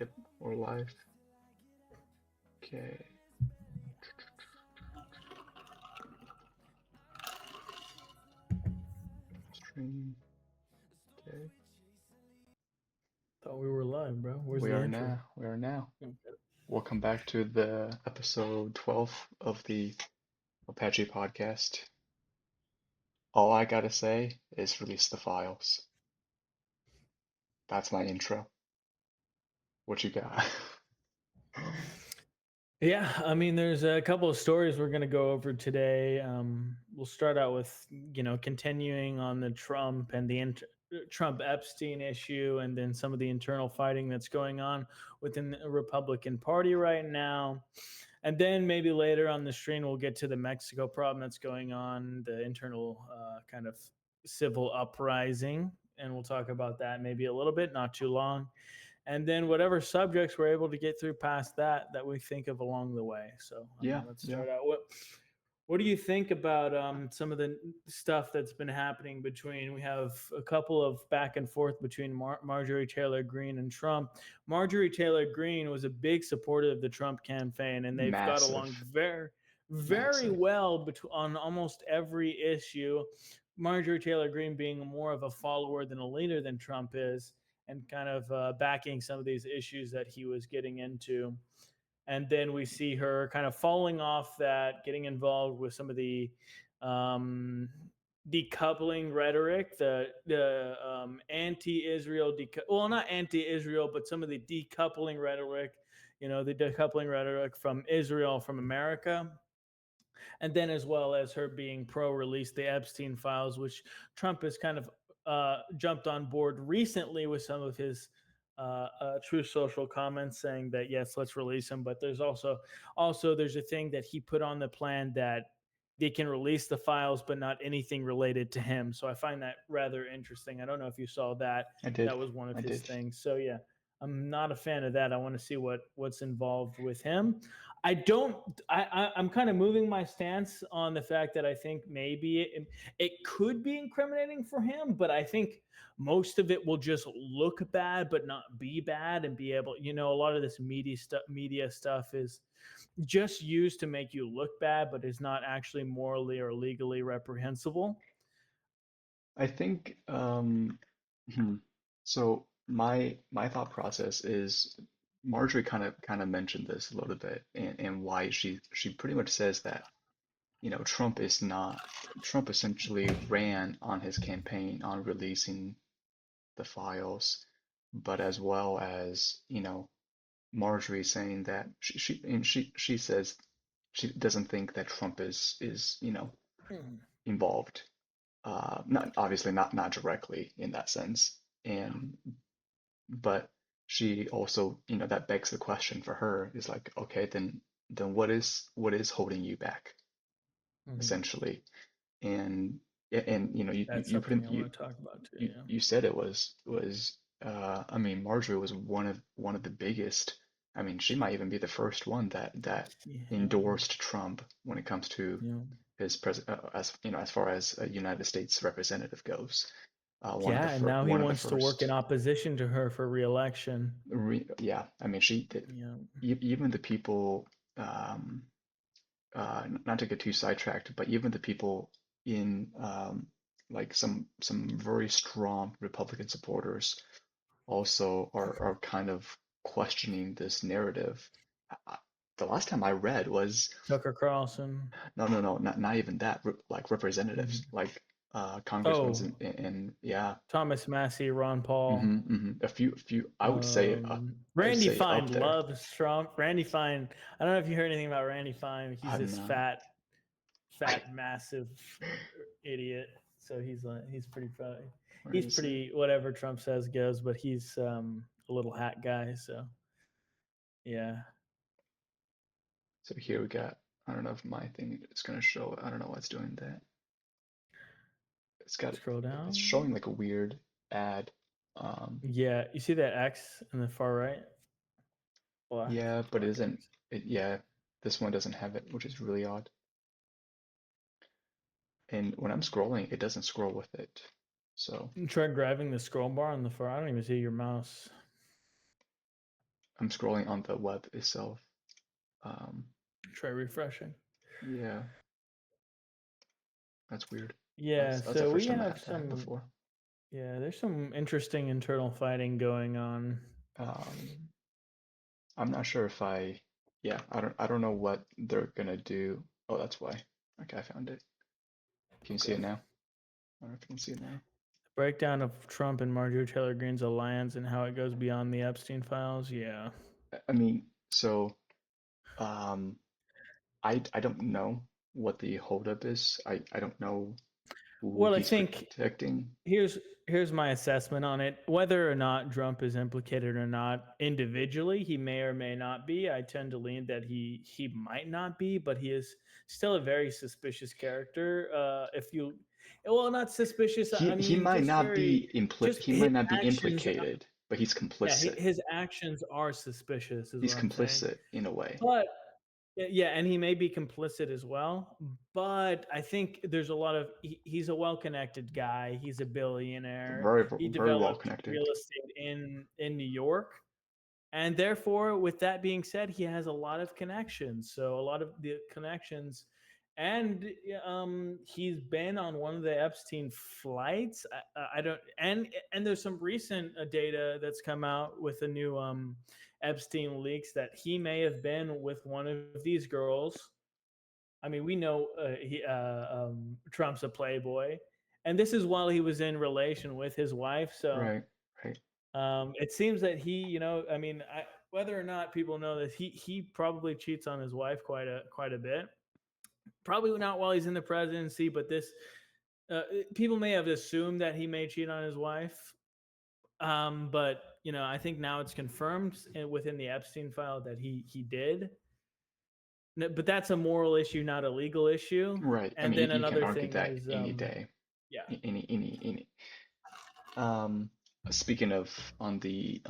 Yep, we're live. Okay. Stream. Okay. Thought we were live, bro. Where's We the are intro? now. We are now. Okay. Welcome back to the episode 12 of the Apache podcast. All I gotta say is release the files. That's my intro. What you got? Yeah, I mean, there's a couple of stories we're going to go over today. We'll start out with, continuing on the Trump and the Trump Epstein issue, and then some of the internal fighting that's going on within the Republican Party right now. And then maybe later on the stream, we'll get to the Mexico problem that's going on, the internal kind of civil uprising. And we'll talk about that maybe a little bit, not too long. And then whatever subjects we're able to get through past that we think of along the way. So I Yeah, mean, let's yeah. start out. What do you think about some of the stuff that's been happening between? We have a couple of back and forth between Marjorie Taylor Greene and Trump. Marjorie Taylor Greene was a big supporter of the Trump campaign, and they've got along Massive. very Massive. well on almost every issue. Marjorie Taylor Greene being more of a follower than a leader than Trump is, and kind of backing some of these issues that he was getting into. And then we see her kind of falling off that, getting involved with some of the um, decoupling rhetoric, the anti-Israel, well, not anti-Israel, but some of the decoupling rhetoric, the decoupling rhetoric from Israel, from America, and then as well as her being pro-release the Epstein files, which Trump has kind of jumped on board recently with some of his True Social comments saying that yes, let's release him. But there's also there's a thing that he put on the plan that they can release the files, but not anything related to him. So I find that rather interesting. I don't know if you saw that. I did. That was one of I his did. things. So yeah, I'm not a fan of that. I want to see what's involved with him. I don't. I'm kind of moving my stance on the fact that I think maybe it could be incriminating for him, but I think most of it will just look bad, but not be bad, and be able. A lot of this media stuff is just used to make you look bad, but is not actually morally or legally reprehensible. I think hmm. So my thought process is Marjorie kind of mentioned this a little bit and why she pretty much says that Trump is not Trump essentially ran on his campaign on releasing the files, but as well as Marjorie saying that she says she doesn't think that Trump is Mhm. involved, not obviously not directly in that sense, and but she also that begs the question for her is like, okay, then what is holding you back Mhm. essentially, and and you you That's you put something in, I want to talk about too. Yeah. you said it was I mean Marjorie was one of the biggest. I mean she might even be the first one that Yeah. endorsed Trump when it comes to Yeah. his as as far as a United States representative goes. Yeah, and now he One of the wants to work in first. opposition to her for reelection. Yeah, I mean she did. Yeah. Even the people, um, not to get too sidetracked, but even the people in like some very strong Republican supporters also are kind of questioning this narrative. I- The last time I read was Tucker Carlson. no, not even that. Like representatives, Mhm. like congressmen Oh, and yeah, Thomas Massey, Ron Paul. a few. I would Randy say Fine up there. loves Trump. Randy Fine. I don't know if you heard anything about Randy Fine. I He's have this not. fat, massive idiot. So he's pretty funny. Where He's is it? pretty whatever Trump says goes, but he's a little hat guy. So yeah, So here we got, I don't know if my thing is going to show, I don't know why it's doing that. It's got, scroll it's down. showing like a weird ad. Um, Yeah, you see that X in the far right, yeah, but it black isn't, X. yeah, this one doesn't have it, which is really odd. And when I'm scrolling, it doesn't scroll with it. So, Try grabbing the scroll bar on the far. I don't even see your mouse. I'm scrolling on the web itself. Um, Try refreshing. yeah, that's weird. Yeah, That's the so we first time I have had that some. before. Yeah, there's some interesting internal fighting going on. Um, I'm not sure if yeah, I don't know what they're gonna do. Oh, that's why. Okay, I found it. Can you see Okay. it now? I don't know if you can see it now. Breakdown of Trump and Marjorie Taylor Greene's alliance and how it goes beyond the Epstein files. Yeah. I mean, so um, I don't know what the holdup is. I don't know who Well, I he's think protecting. here's here's my assessment on it. Whether or not Trump is implicated or not individually, he may or may not be. I tend to lean that he might not be, but he is still a very suspicious character. If you, well, not suspicious. I He mean, might not be just he his might not be actions. implicated, but he's Yeah, complicit. his actions are suspicious, is He's what I'm saying. complicit in a way. But yeah, and he may be complicit as well. But I think there's a lot of he's a well-connected guy. He's a billionaire. He Very well developed connected. real estate in New York, and therefore, with that being said, he has a lot of connections. So a lot of the connections, and he's been on one of the Epstein flights. I don't, and there's some recent data that's come out with the new Epstein leaks that he may have been with one of these girls. I mean, we know Trump's a playboy, and this is while he was in relation with his wife. So Right, right. it seems that I mean, whether or not people know this, he probably cheats on his wife quite a bit. Probably not while he's in the presidency, but this people may have assumed that he may cheat on his wife. But I think now it's confirmed within the Epstein file that he did. But that's a moral issue, not a legal issue. Right. I And mean, then you can another argue thing that is, any day. yeah, Any. Um, Speaking of on the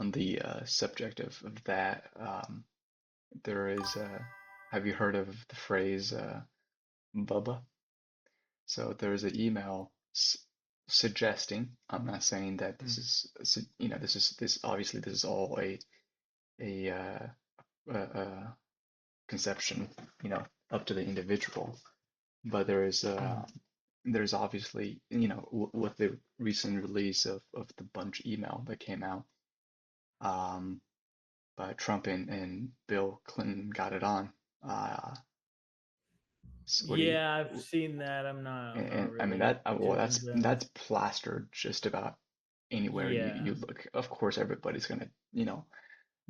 subject of that, there is have you heard of the phrase Bubba? So there is an email suggesting. I'm not saying that this mm, is this is this obviously this is all a conception, up to the individual. But mm. there's obviously, with the recent release of the bunch email that came out, um, but Trump and Bill Clinton got it on. So what do you, Yeah, I've seen that. I'm not and I mean really that, well, too that's convinced. plastered just about anywhere Yeah, you look. Of course, everybody's gonna,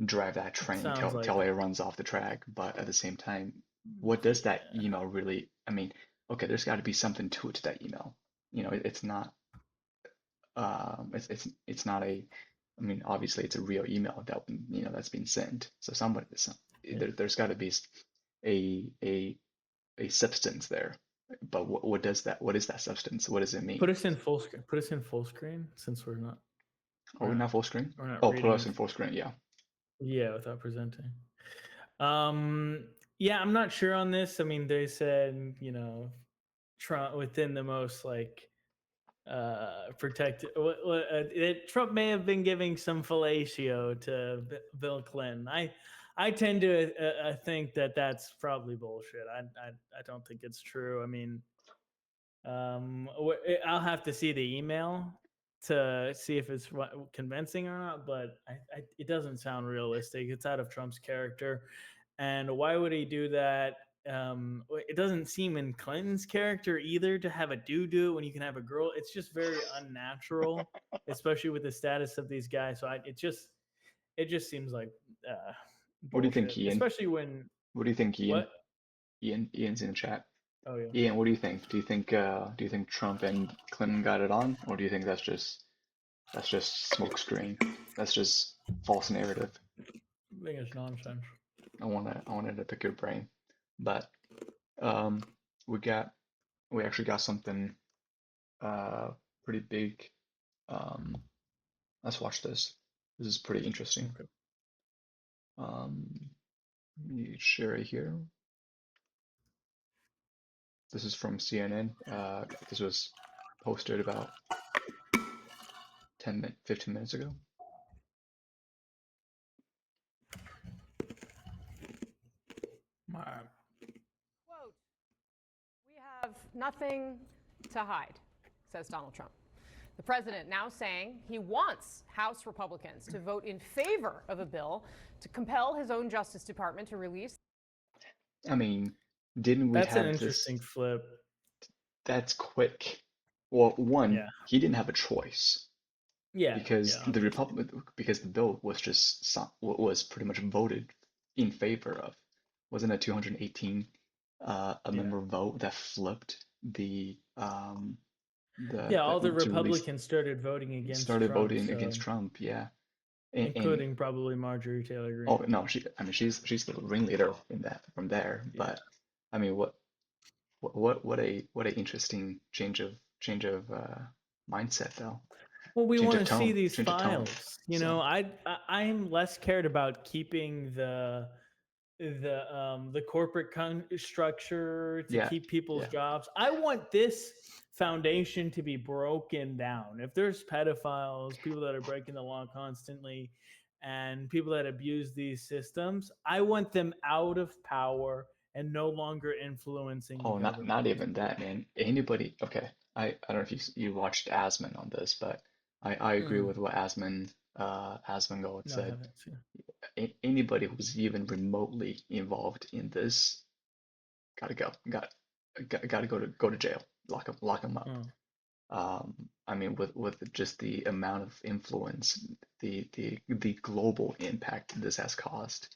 drive that it train sounds till like it runs off the track. But at the same time, what does that yeah. email really? I mean, okay, there's got to be something to it to that email. It's not. It's not a. I mean, obviously, it's a real email that that's been sent. So Yeah. there's got to be a a a substance there. But what does that? What is that substance? What does it Put mean? us in full screen. Put us in full screen since Are we're we not not full screen? we're not Oh, put reading. us in full screen. Yeah. Yeah, without presenting. Yeah, I'm not sure on this. I mean, they said Trump within the most like protected. Trump may have been giving some fellatio to Bill Clinton. I tend to think that that's probably bullshit. I don't think it's true. I mean, I'll have to see the email to see if it's convincing or not, but it doesn't sound realistic. It's out of Trump's character, and why would he do that? It doesn't seem in Clinton's character either to have a dude do it when you can have a girl. It's just very unnatural, especially with the status of these guys. So it just seems like uh, What do you think, bullshit, Ian? especially when What do you think, Ian? what? Ian's in the chat. Oh yeah. Ian, what do you think? Do you think Trump and Clinton got it on, or do you think that's just smokescreen? That's just false narrative. I think it's nonsense. I wanted to pick your brain, but um, we got we actually got something uh pretty big. Um, let's watch this. This is pretty interesting. Okay. Let me share it here. This is from CNN. This was posted about 15 minutes ago. All right. Quote, "We have nothing to hide," says Donald Trump. The president now saying he wants House Republicans to vote in favor of a bill to compel his own Justice Department to release. I mean, didn't we That's an have this? interesting flip. That's quick. Well, one, Yeah. he didn't have a choice Yeah. because Yeah. the Obviously. Republic because the bill was just was pretty much voted in favor of. Wasn't a 218 a Yeah. member vote that flipped Yeah. All the to release Republicans started voting against started Trump, voting against so Trump, yeah. And including probably Marjorie Taylor oh Greene. no, I mean she's the ringleader in that from there. Yeah. But I mean what a interesting change of mindset though. Well, we Change want of to see tone, these change of tone. files. So I'm less cared about keeping the corporate structure to yeah, keep people's yeah. jobs. I want this foundation to be broken down. If there's pedophiles, people that are breaking the law constantly, and people that abuse these systems, I want them out of power and no longer influencing the Oh, not government. even that, man. Anybody, okay. I don't know if you watched Asman on this, but I agree Mm, with what Asmongold no, I said. haven't seen. Anybody who's even remotely involved in this gotta go. Gotta go to jail. Lock 'em up. Mm, I mean, with just the amount of influence, the global impact this has caused.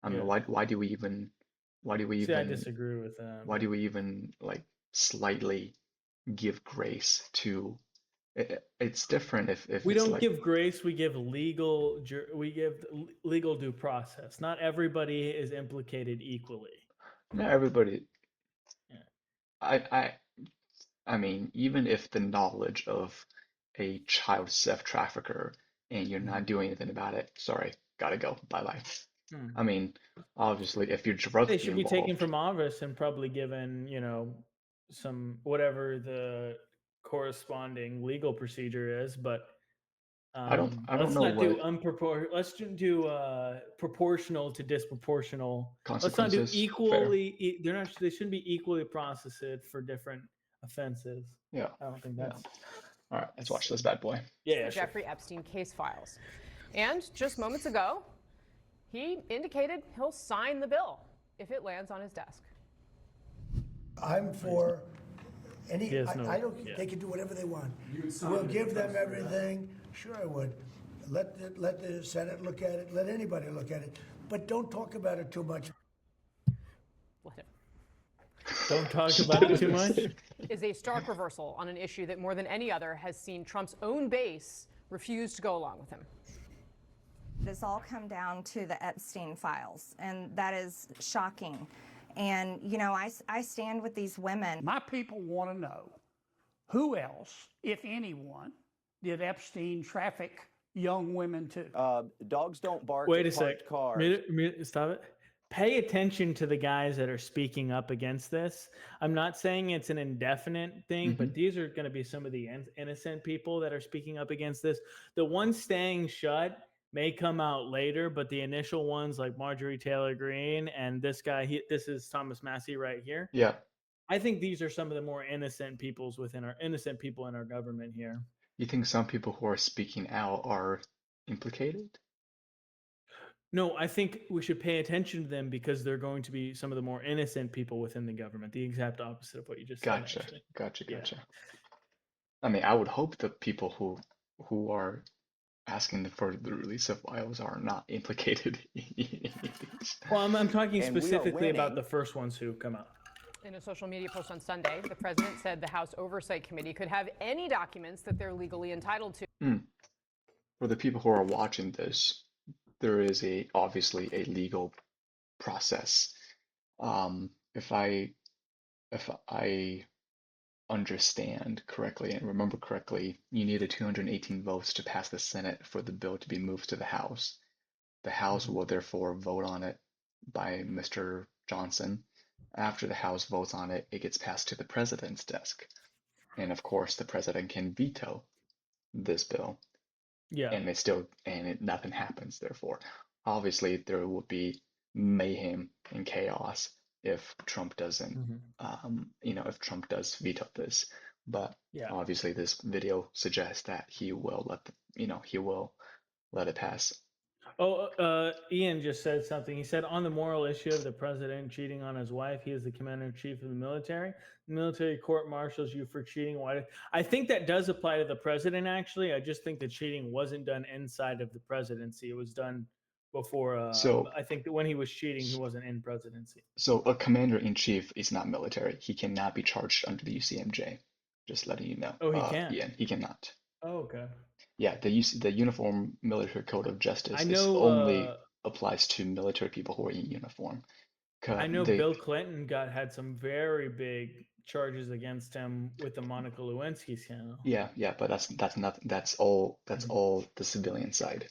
I mean, yeah. why do we even why do we See, I even disagree with that, why but do we even like slightly give grace to it's different if we it's don't like give grace. We give legal due process. Not everybody is implicated equally. not everybody. Yeah. I mean, even if the knowledge of a child sex trafficker and you're Mm. not doing anything about it, sorry, gotta go, bye bye. Mm. I mean, obviously, if you're They directly should be taken involved, from office and probably given, some whatever the corresponding legal procedure is. But I don't let's know not do what Let's do proportional to disproportional. Let's not do consequences. Fair, equally. They're not. They shouldn't be equally processed for different offenses. yeah, I don't think yeah. that's All right, let's watch that's. this bad boy. Yeah, The yeah, sure. Jeffrey Epstein case files. And just moments ago, he indicated he'll sign the bill if it lands on his desk. I'm for any, He has no. I don't, Yeah. they can do whatever they want. We'll give them everything, sure I would. Let the Senate look at it, let anybody look at it, but don't talk about it too much. Let him. Don't talk about it too much. Is a stark reversal on an issue that more than any other has seen Trump's own base refuse to go along with him. This all come down to the Epstein files, and that is shocking. And, I stand with these women. My people want to know who else, if anyone, did Epstein traffic young women to? Dogs don't bark Wait a at sec. parked cars. Stop it. Pay attention to the guys that are speaking up against this. I'm not saying it's an indefinite thing, but these are going to be some of the innocent people that are speaking up against this. The ones staying shut may come out later, but the initial ones like Marjorie Taylor Greene and this guy, this is Thomas Massey right here. Yeah. I think these are some of the more innocent people in our government here. You think some people who are speaking out are implicated? No, I think we should pay attention to them because they're going to be some of the more innocent people within the government. The exact opposite of what you just said, Gotcha, actually. gotcha, Yeah. gotcha. I mean, I would hope the people who are asking for the release of files are not implicated in these. Well, I'm talking And we are specifically about winning. the first ones who come out. In a social media post on Sunday, the president said the House Oversight Committee could have any documents that they're legally entitled to. For the people who are watching this, there is obviously a legal process. If I understand correctly and remember correctly, you needed 218 votes to pass the Senate for the bill to be moved to the House. The House will therefore vote on it by Mr. Johnson. After the House votes on it, it gets passed to the president's desk. And of course, the president can veto this bill. Yeah. And nothing happens, therefore. Obviously, there will be mayhem and chaos if Trump doesn't, Mm-hmm. if Trump does veto this. But Yeah. obviously, this video suggests that he will he will let it pass. Oh, Ian just said something. He said, on the moral issue of the president cheating on his wife, he is the commander in chief of the military. The military court martials you for cheating. Why? I think that does apply to the president, actually. I just think the cheating wasn't done inside of the presidency. It was done before. So, I think that when he was cheating, he wasn't in presidency. so a commander in chief is not military. He cannot be charged under the UCMJ. Just letting you know. Oh, he can. Ian, he cannot. Oh, okay. Yeah, the Uniform Military Code of I Justice is know. only applies to military people who are in uniform. I know They, Bill Clinton had some very big charges against him with the Monica Lewinsky scandal. yeah, but that's not that's all Mhm. the civilian side.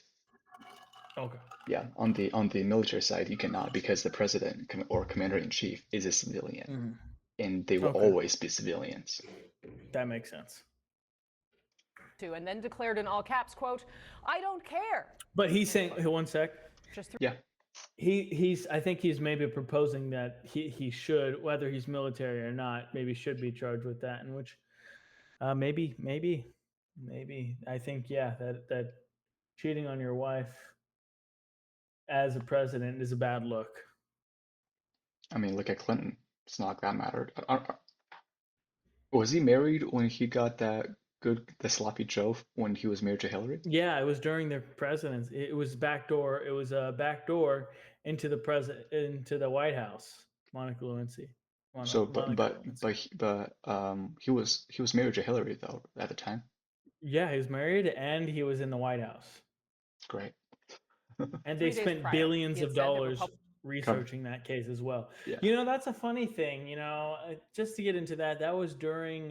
Okay. Yeah, on the military side, you cannot because the president or commander in chief is a civilian, Mhm. and they will Okay. always be civilians. That makes sense. And then declared in all caps, quote, "I don't care." But he's saying, one sec. Just Yeah, I think he's maybe proposing that he should, whether he's military or not, maybe should be charged with that. In which, maybe. I think that cheating on your wife as a president is a bad look. I mean, look at Clinton. It's not like that mattered. Was he married when he got the sloppy Joe when he was married to Hillary? Yeah, it was during their presidency. It was backdoor. It was a backdoor into the White House. Monica Lewinsky. So, Monica Lewinsky. he was married to Hillary though at the time. Yeah, he was married and he was in the White House. Great. And 3 they days spent prior, billions he had of said that dollars researching that case as well. Yeah. You know, that's a funny thing. You know, just to get into that, that was during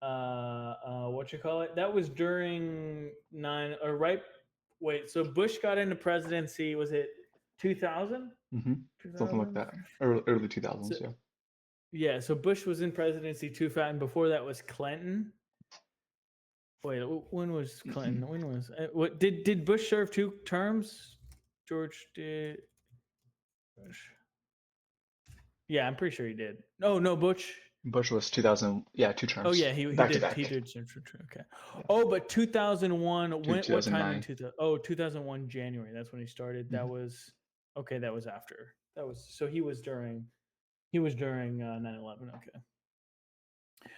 what you call it? That was during so Bush got into presidency, was it 2000? Something like that. Early 2000s, So, yeah. yeah, so Bush was in presidency 2000. Before that was Clinton. Wait, when was Clinton? When was what did Bush serve 2 terms? George did. Bush. Yeah, I'm pretty sure he did. No, Bush. Bush was 2000, yeah, 2 terms. Oh yeah, he back to did. back. He did serve 2 terms. Okay. Yeah. Oh, but 2001. What time in 2009. 2000? Oh, 2001 January. That's when he started. That was okay. That was after. That was so he was during. He was during 9/11. Okay.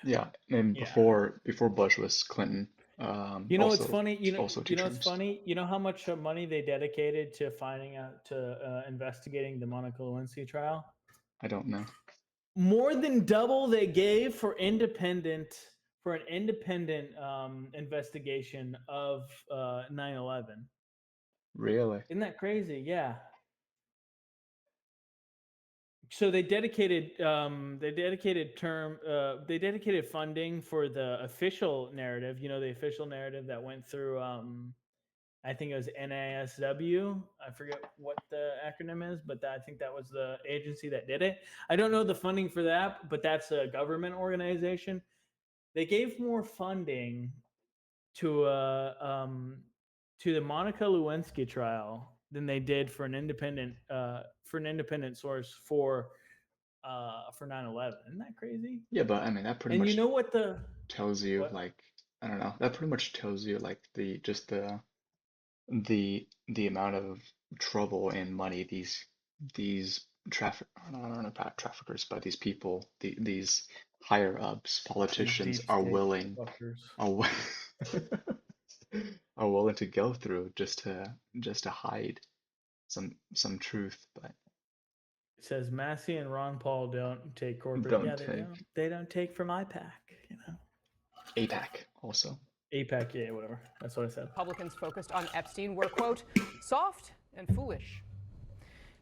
Yeah, and before Bush was Clinton. You know, also, it's funny. You know, also 2 it's terms. funny. You know how much money they dedicated to finding out to investigating the Monica Lewinsky trial? I don't know. More than double they gave for an independent investigation of 9/11. Really? Isn't that crazy? Yeah. So they dedicated funding for the official narrative. You know, the official narrative that went through. I think it was NASW. I forget what the acronym is, but I think that was the agency that did it. I don't know the funding for that, but that's a government organization. They gave more funding to the Monica Lewinsky trial than they did for an independent source for 9/11. Isn't that crazy? Yeah, but I mean that pretty And much you know what the tells you what? like I don't know. That pretty much tells you like the amount of trouble and money these I don't know about traffickers, but these people, these higher ups, These politicians deep are state willing fuckers. are willing to go through just to hide some truth, but It says Massey and Ron Paul don't take corporate. don't Yeah, take they don't take from IPAC. You know, APAC also. APAC. Yeah, whatever. That's what I said. Republicans focused on Epstein were, quote, soft and foolish.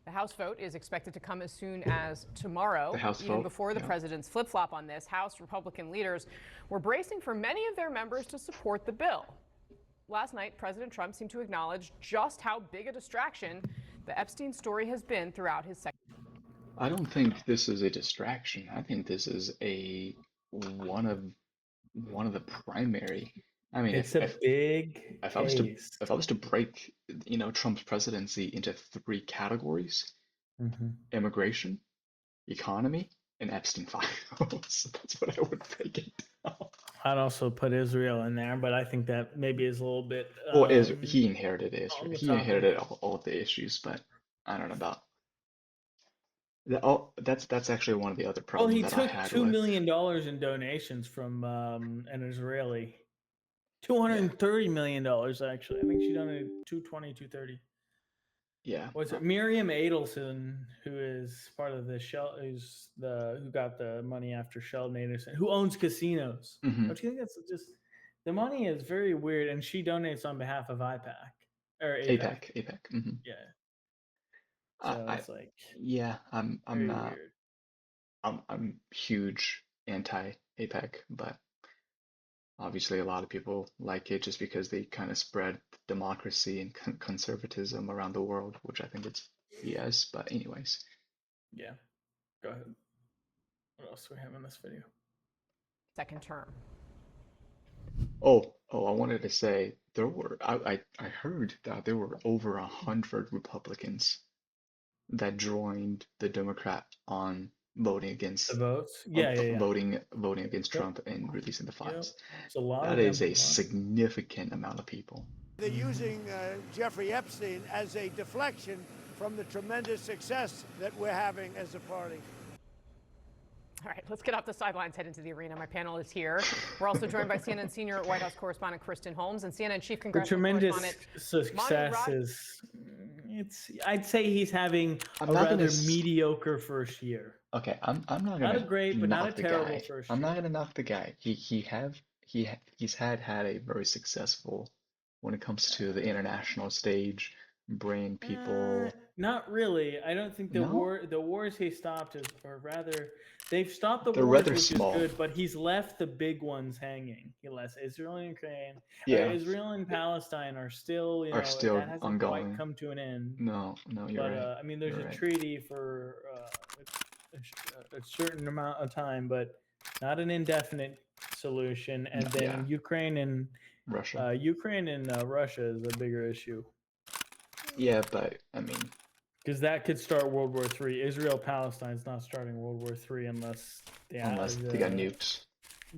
The House vote is expected to come as soon as tomorrow. The House Even vote, before the president's flip-flop on this, House Republican leaders were bracing for many of their members to support the bill. Last night, President Trump seemed to acknowledge just how big a distraction the Epstein story has been throughout his second. I don't think this is a distraction. I think this is one of the primary I mean, It's a big if I was to case. if I was to break, Trump's presidency into three categories: immigration, economy, and Epstein files. That's what I would break it down. I'd also put Israel in there, but I think that maybe is a little bit Well, he inherited Israel. on the He top of. inherited all of the issues, but I don't know about that. Oh, that's actually one of the other Well, problems he that I took had $2 with. million in donations from an Israeli. Yeah, $230 million actually. I think she donated 220, 230. yeah, What's it? Miriam Adelson, who is part of the Shell, who got the money after Sheldon Adelson, who owns casinos. hmm Don't you think that's just the money is very weird? And she donates on behalf of IPAC or APAC. APEC. Yeah. I, So I, it's like yeah, I'm very not. weird. I'm huge anti APEC, but obviously a lot of people like it just because they kind of spread democracy and conservatism around the world, which I think it's BS. But anyways, Yeah. Go ahead. What else do we have in this video? Second term. I wanted to say I heard that there were over 100 Republicans that joined the Democrat on voting The against votes? Yeah, yeah, yeah. voting against Yep. Trump and releasing the Yep. files. It's a lot That of is them. a significant amount of people. They're using Jeffrey Epstein as a deflection from the tremendous success that we're having as a party. All right, let's get off the sidelines, head into the arena. My panel is here. We're also joined by CNN senior White House correspondent Kristen Holmes and CNN chief The congressional tremendous correspondent success is I'd say he's having I'm a not gonna. rather mediocre first year. Okay, I'm not Not a gonna great, but not a knock the terrible guy. first I'm year. not gonna knock the guy. He's had a very successful when it comes to the international stage, bringing people. Not really. I don't think the No, wars he stopped is, or rather, they've stopped the they're wars, rather which is small. good. But he's left the big ones hanging. He left Israel and Ukraine, or Yeah, Israel and Palestine are still, are still that hasn't quite ongoing. come to an end. No, you're But right. I mean, there's You're a right. treaty for a certain amount of time, but not an indefinite solution. And then Yeah, Ukraine and Russia. Russia is a bigger issue Yeah, but I mean, because that could start World War III. Israel Palestine's not starting World War III unless unless they got nuked.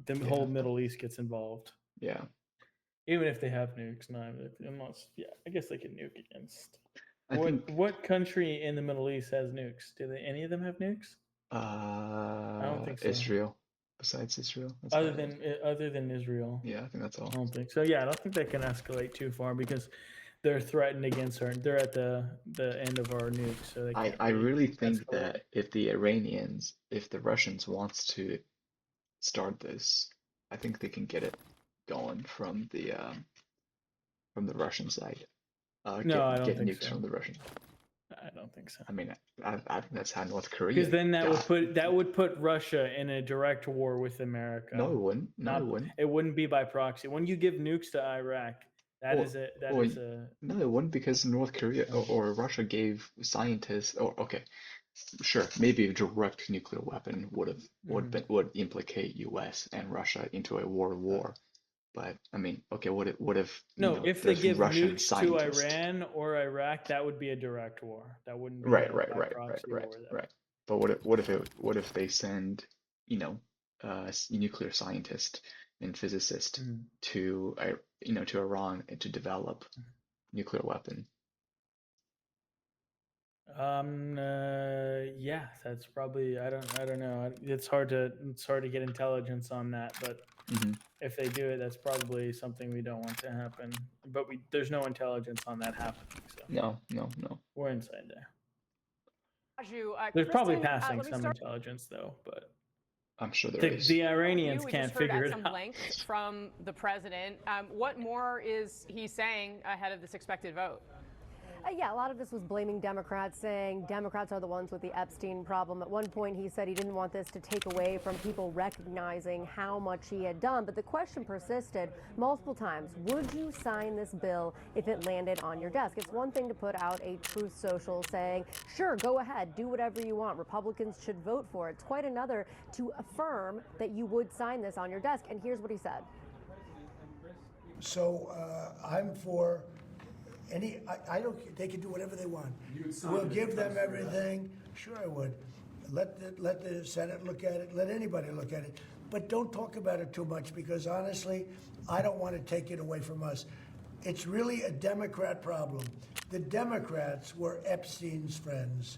the Yeah, whole Middle East gets involved. yeah. Even if they have nukes, unless I guess they can nuke against. I think What country in the Middle East has nukes? Do any of them have nukes? I don't think so. Israel. Besides Israel, that's Other about it. than Israel, Yeah, I think that's all. I don't think so. Yeah, I don't think they can escalate too far because they're threatened against our. They're at the end of our nukes, so they can't. I really think escalate. that if the Russians wants to start this, I think they can get it going from the Russian side. No, I don't Get think nukes so. from the Russian. I don't think so. I mean, I think that's how North Korea Because then got. that would put Russia in a direct war with America. No, it wouldn't. No, it Not wouldn't. it wouldn't be by proxy. When you give nukes to Iraq, that Or, is a or no, it wouldn't because North Korea or Russia gave scientists. Or okay, sure, maybe a direct nuclear weapon would implicate U.S. and Russia into a war. But I mean, okay, what if no. If they there's give Russian nukes to scientists? Iran or Iraq, that would be a direct war. That wouldn't be Right, a right, by right, right, proxy right, war. right. But what if they send, nuclear scientist and physicist to to Iran to develop nuclear weapon? Yeah, that's probably. I don't know. It's hard to get intelligence on that, but Hmm. if they do it, that's probably something we don't want to happen. But there's no intelligence on that happening, so No. we're inside there. There's Kristen, probably passing let me some start. intelligence though, but I'm sure there is. the Iranians We can't just heard figure at it some out. length from the president. What more is he saying ahead of this expected vote? Yeah, a lot of this was blaming Democrats, saying Democrats are the ones with the Epstein problem. At one point, he said he didn't want this to take away from people recognizing how much he had done. But the question persisted multiple times. Would you sign this bill if it landed on your desk? It's one thing to put out a truth social saying, sure, go ahead, do whatever you want. Republicans should vote for it. It's quite another to affirm that you would sign this on your desk. And here's what he said. So I'm for any. I don't. They can do whatever they want. We'll give them everything. Sure, I would. Let the Senate look at it. Let anybody look at it. But don't talk about it too much because honestly, I don't want to take it away from us. It's really a Democrat problem. The Democrats were Epstein's friends,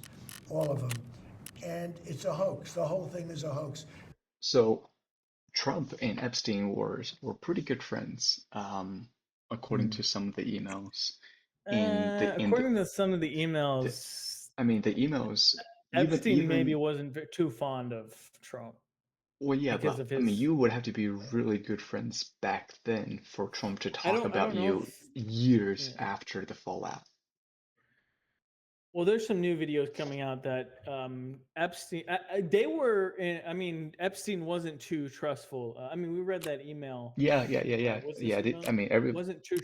all of them, and it's a hoax. The whole thing is a hoax. So Trump and Epstein were pretty good friends, according to some of the emails. According to some of the The, emails, I mean, the emails, Epstein maybe wasn't too fond of Trump well, yeah, because but of I mean, his. you would have to be really good friends back then for Trump to I talk don't. I about don't know you if. years Yeah. after the fallout. Well, there's some new videos coming out that Epstein. They were. I mean, Epstein wasn't too trustful. I mean, we read that email. Yeah. What's this Yeah. email? I mean, Wasn't too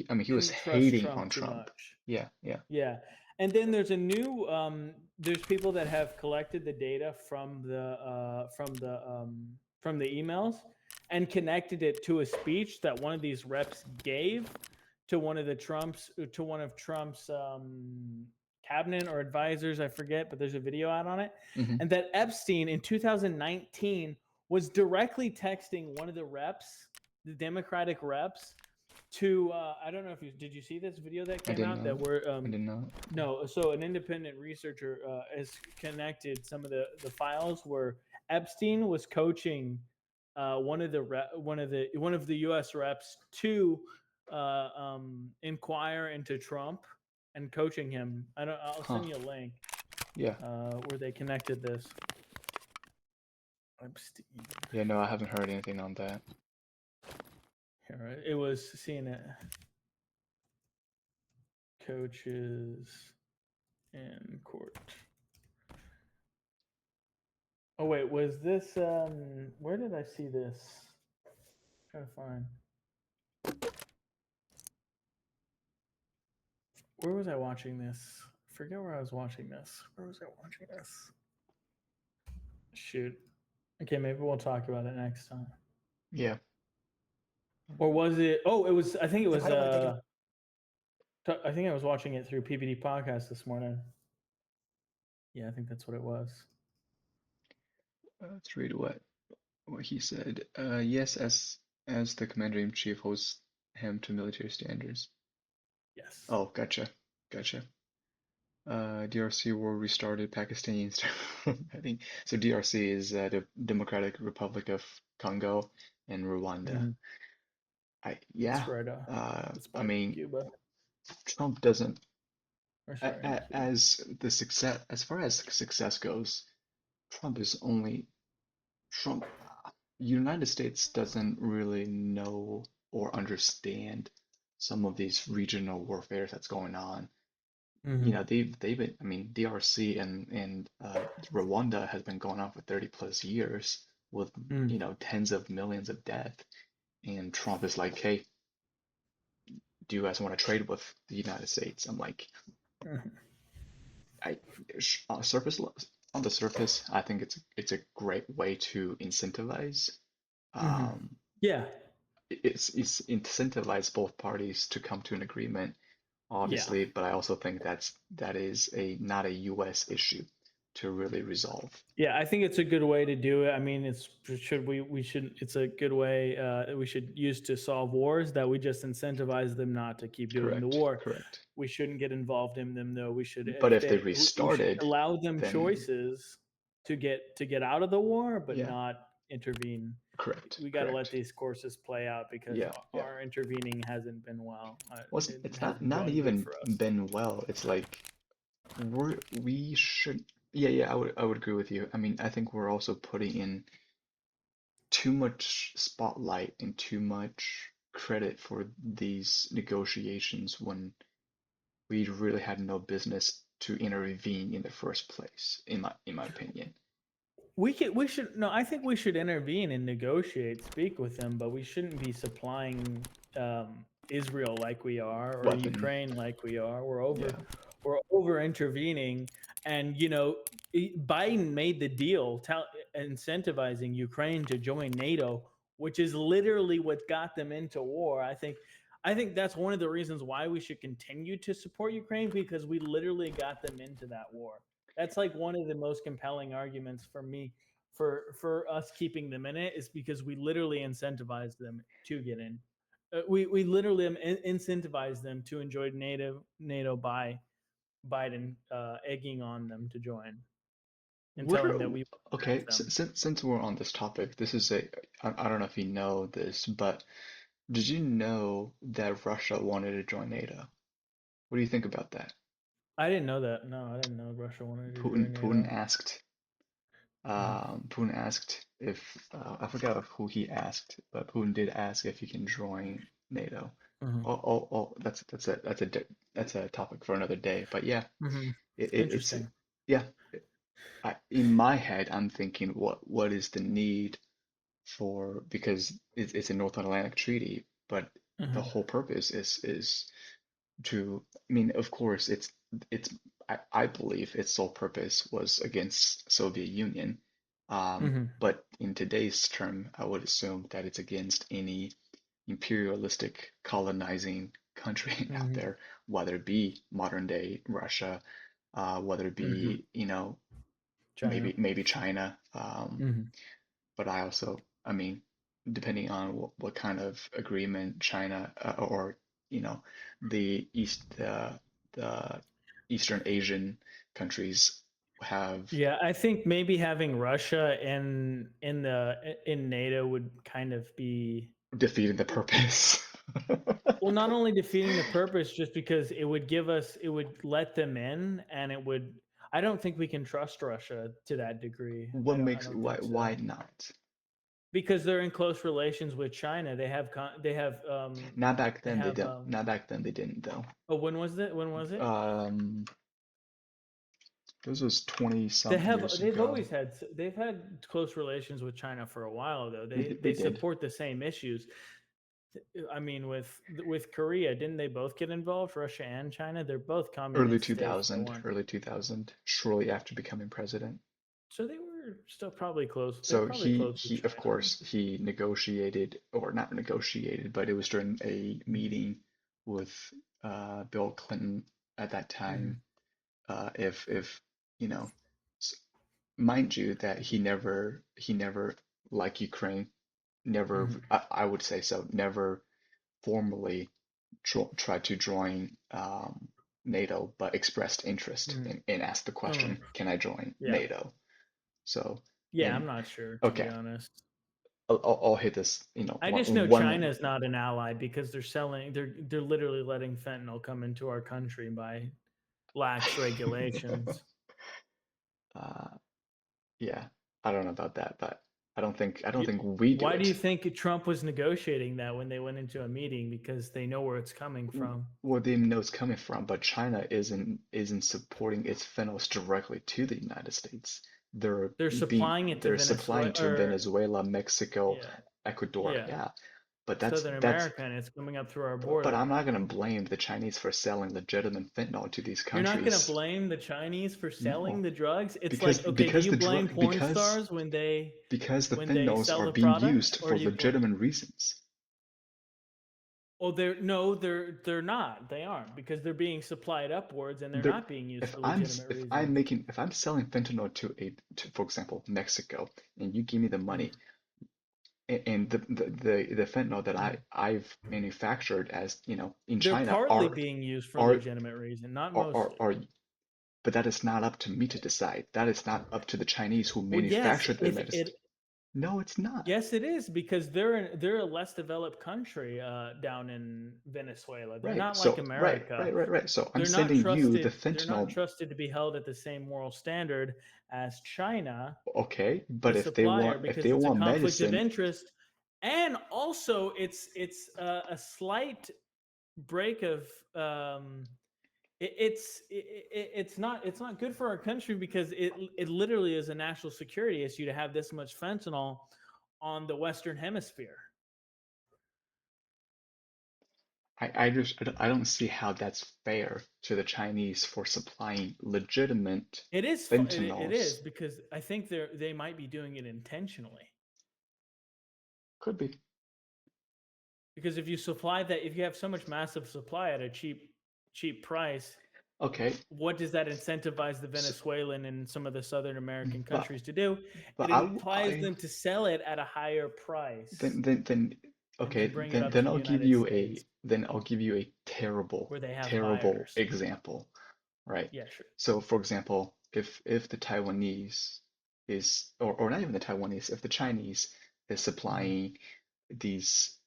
I mean, he was didn't trust hating Trump on too Trump. much. Yeah. Yeah. And then there's a new there's people that have collected the data from the emails and connected it to a speech that one of these reps gave to one of Trump's cabinet or advisors, I forget, but there's a video out on it. Hmm. And that Epstein in 2019 was directly texting one of the reps, the Democratic reps, to I don't know if did you see this video that I came did out that not. were I did not. no, so an independent researcher has connected some of the files where Epstein was coaching one of the U.S. reps to inquire into Trump and coaching him. I'll Huh. send you a link. Yeah. Where they connected this. Epstein. Yeah. No, I haven't heard anything on that. Here, it was CNN. Coaches in court. Oh wait, was this where did I see this? I'm trying to find. Where was I watching this? I forget where I was watching this. Where was I watching this? Shoot. Okay, maybe we'll talk about it next time. Yeah. Or was it it was I think it was I don't wanna take I think I was watching it through PBD podcast this morning. Yeah, I think that's what it was. Let's read what he said. Yes, as the commander-in-chief holds him to military standards. Yes. Oh, gotcha. DRC war restarted Pakistani. I think so. DRC is the Democratic Republic of Congo and Rwanda. That's right. It's I by mean, Cuba. Trump doesn't. Or sorry, As far as success goes, Trump is only Trump. United States doesn't really know or understand some of these regional warfare that's going on. You know, they've been, I mean, DRC and Rwanda has been going on for 30 plus years with, you know, tens of millions of death. And Trump is like, hey, do you guys want to trade with the United States? I'm like, I surface on the surface, I think it's a great way to incentivize. Yeah. It's incentivize both parties to come to an agreement, obviously, but I also think that is not a U.S. issue to really resolve. Yeah, I think it's a good way to do it. I mean, it's a good way that we should use to solve wars, that we just incentivize them not to keep doing the war. Correct. We shouldn't get involved in them though. We should But if they we should restarted, allow them then choices to get out of the war, but yeah, not intervene. correct. We got to let these courses play out because Yeah, yeah. our intervening hasn't been well. Well, it's not hasn't gone good even for us. been well. It's like we should. Yeah, I would agree with you. I mean, I think we're also putting in too much spotlight and too much credit for these negotiations when we really had no business to intervene in the first place, in my opinion. I think we should intervene and negotiate, speak with them, but we shouldn't be supplying Israel like we are, or Ukraine like we are. We're over intervening, and you know, Biden made the deal incentivizing Ukraine to join NATO which is literally what got them into war. I think that's one of the reasons why we should continue to support Ukraine, because we literally got them into that war. That's like one of the most compelling arguments for me for us keeping them in it, is because we literally incentivized them to get in. We literally incentivized them to enjoy NATO by Biden egging on them to join and What telling are that we okay? match them. Since we're on this topic, this is I don't know if you know this, but did you know that Russia wanted to join NATO? What do you think about that? I didn't know that. No, I didn't know Russia wanted to Putin join Putin NATO. asked Mhm. Putin asked if I forgot who he asked, but Putin did ask if he can join NATO. Mhm. That's a topic for another day. But yeah, Mhm. it's Interesting. yeah. In my head, I'm thinking, what is the need for, because it's a North Atlantic Treaty, but the Mhm. whole purpose is to, I mean, of course, it's I believe its sole purpose was against Soviet Union, Mhm. but in today's term, I would assume that it's against any imperialistic colonizing country out Mhm. there, whether it be modern day Russia, whether it Mhm. be, China. maybe China. Mhm. But I also, I mean, depending on what kind of agreement China or you know the the Eastern Asian countries have Yeah, I think maybe having Russia in NATO would kind of be, defeated the purpose. well, not only defeating the purpose, just because it would let them in, and it would. I don't think we can trust Russia to that degree. What I makes don't think why so, not? because they're in close relations with China. Not back they then they have don't. Not back then they didn't though. oh, when was it? When was it? Um, this was 20 some years ago. They've had close relations with China for a while though. They They did. support the same issues. I mean, with Korea, didn't they both get involved? Russia and China, they're both Early communist states that 2000, weren't. early 2000, shortly after becoming president. So they were still probably close. They're So probably close with he of China. course he negotiated, or not negotiated, but it was during a meeting with Bill Clinton at that Hmm. time. If you know, s- mind you that he never, like Ukraine, never, Hmm. I would say so, never formally tried to join NATO, but expressed interest Hmm. and asked the question, can I join Yeah, NATO? So yeah. I'm in not sure, to be okay, honest. I'll hit this, I just know one. China's not an ally because they're literally letting fentanyl come into our country by lax regulations. uh, yeah, I don't know about that, but I don't You, think we do why do you it. think Trump was negotiating that when they went into a meeting? Because they know where it's coming from. Where they know it's coming from, but China isn't supporting its fentanyls directly to the United States. They're They're supplying it to they're supplying Venezuela, to or Venezuela, Mexico, yeah, Ecuador, yeah, yeah. But Southern America, and it's coming up through our but border. I'm not gonna blame the Chinese for selling legitimate fentanyl to these You're not going to countries. blame the Chinese for selling No, the drugs. It's because like, okay, do because you the blame drug porn stars because the when they fentanyls sell are the being product, used or for do you blame? legitimate reasons. Oh, they're not. They aren't, because they're being supplied upwards, and they're There, not being used for legitimate reasons. if I'm selling fentanyl to, for example, Mexico, and you give me the Mhm. money, and the fentanyl that Mhm. I've manufactured, as in They're China, partly being used for are legitimate reason, not are are, mostly. are but that is not up to me to decide. That is not up to the Chinese who Well, yes, manufactured the if medicine. it No, it's not. yes, it is, because they're a less developed country down in Venezuela. They're Right. not like So, America. right. So I'm They're not sending you the trusted. They're not fentanyl. trusted to be held at the same moral standard as China, Okay, the but supplier, if because they it's a want conflict of medicine, interest, and also it's a slight break of it's not good for our country, because it literally is a national security issue to have this much fentanyl on the Western Hemisphere. I don't see how that's fair to the Chinese for supplying legitimate It fentanyls. is, because I think they might be doing it intentionally. Could be. Because if you supply that, if you have so much massive supply at a cheap price, Okay, what does that incentivize the Venezuelan and some of the Southern American but countries to do? but It implies them to sell it at a higher price then and okay, then bring it up to then the I'll give United you States a terrible where they have terrible buyers. example, right? Yeah, sure. So for example, if the Taiwanese is or not even the Taiwanese, if the Chinese is supplying these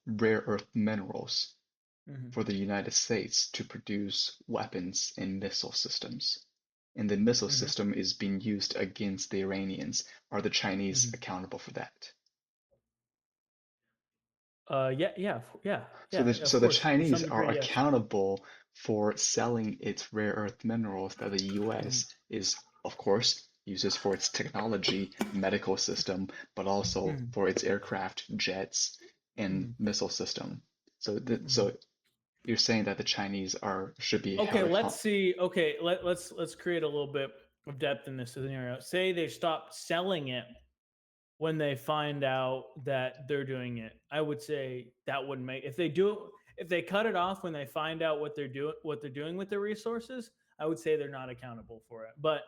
rare earth minerals for the United States to produce weapons and missile systems, and the missile system is being used against the Iranians, are the Chinese accountable for that? Yeah. So Of the course, to Chinese some are degree, yes. accountable for selling its rare earth minerals that the US is, of course, uses for its technology, medical system, but also for its aircraft, jets, and missile system. So you're saying that the Chinese should be Okay, held let's accountable. see. Okay, let's create a little bit of depth in this scenario. Say they stop selling it when they find out that they're doing it. I would say that wouldn't make if they cut it off when they find out what they're doing with their resources, I would say they're not accountable for it. But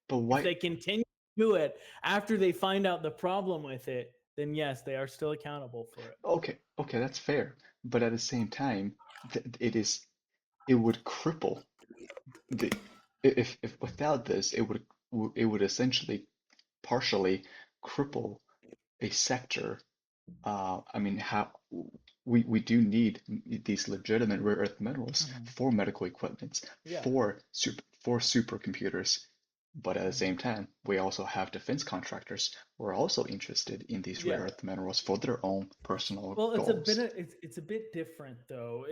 But if why? they continue to do it after they find out the problem with it, then yes, they are still accountable for it. Okay, that's fair. But at the same time, it would cripple the if without this, it would essentially partially cripple a sector. I mean, how we do need these legitimate rare earth minerals for medical equipment, Yeah. for supercomputers, but at the same time, we also have defense contractors who are also interested in these rare Yeah. earth minerals for their own personal Well, goals. it's a bit different though,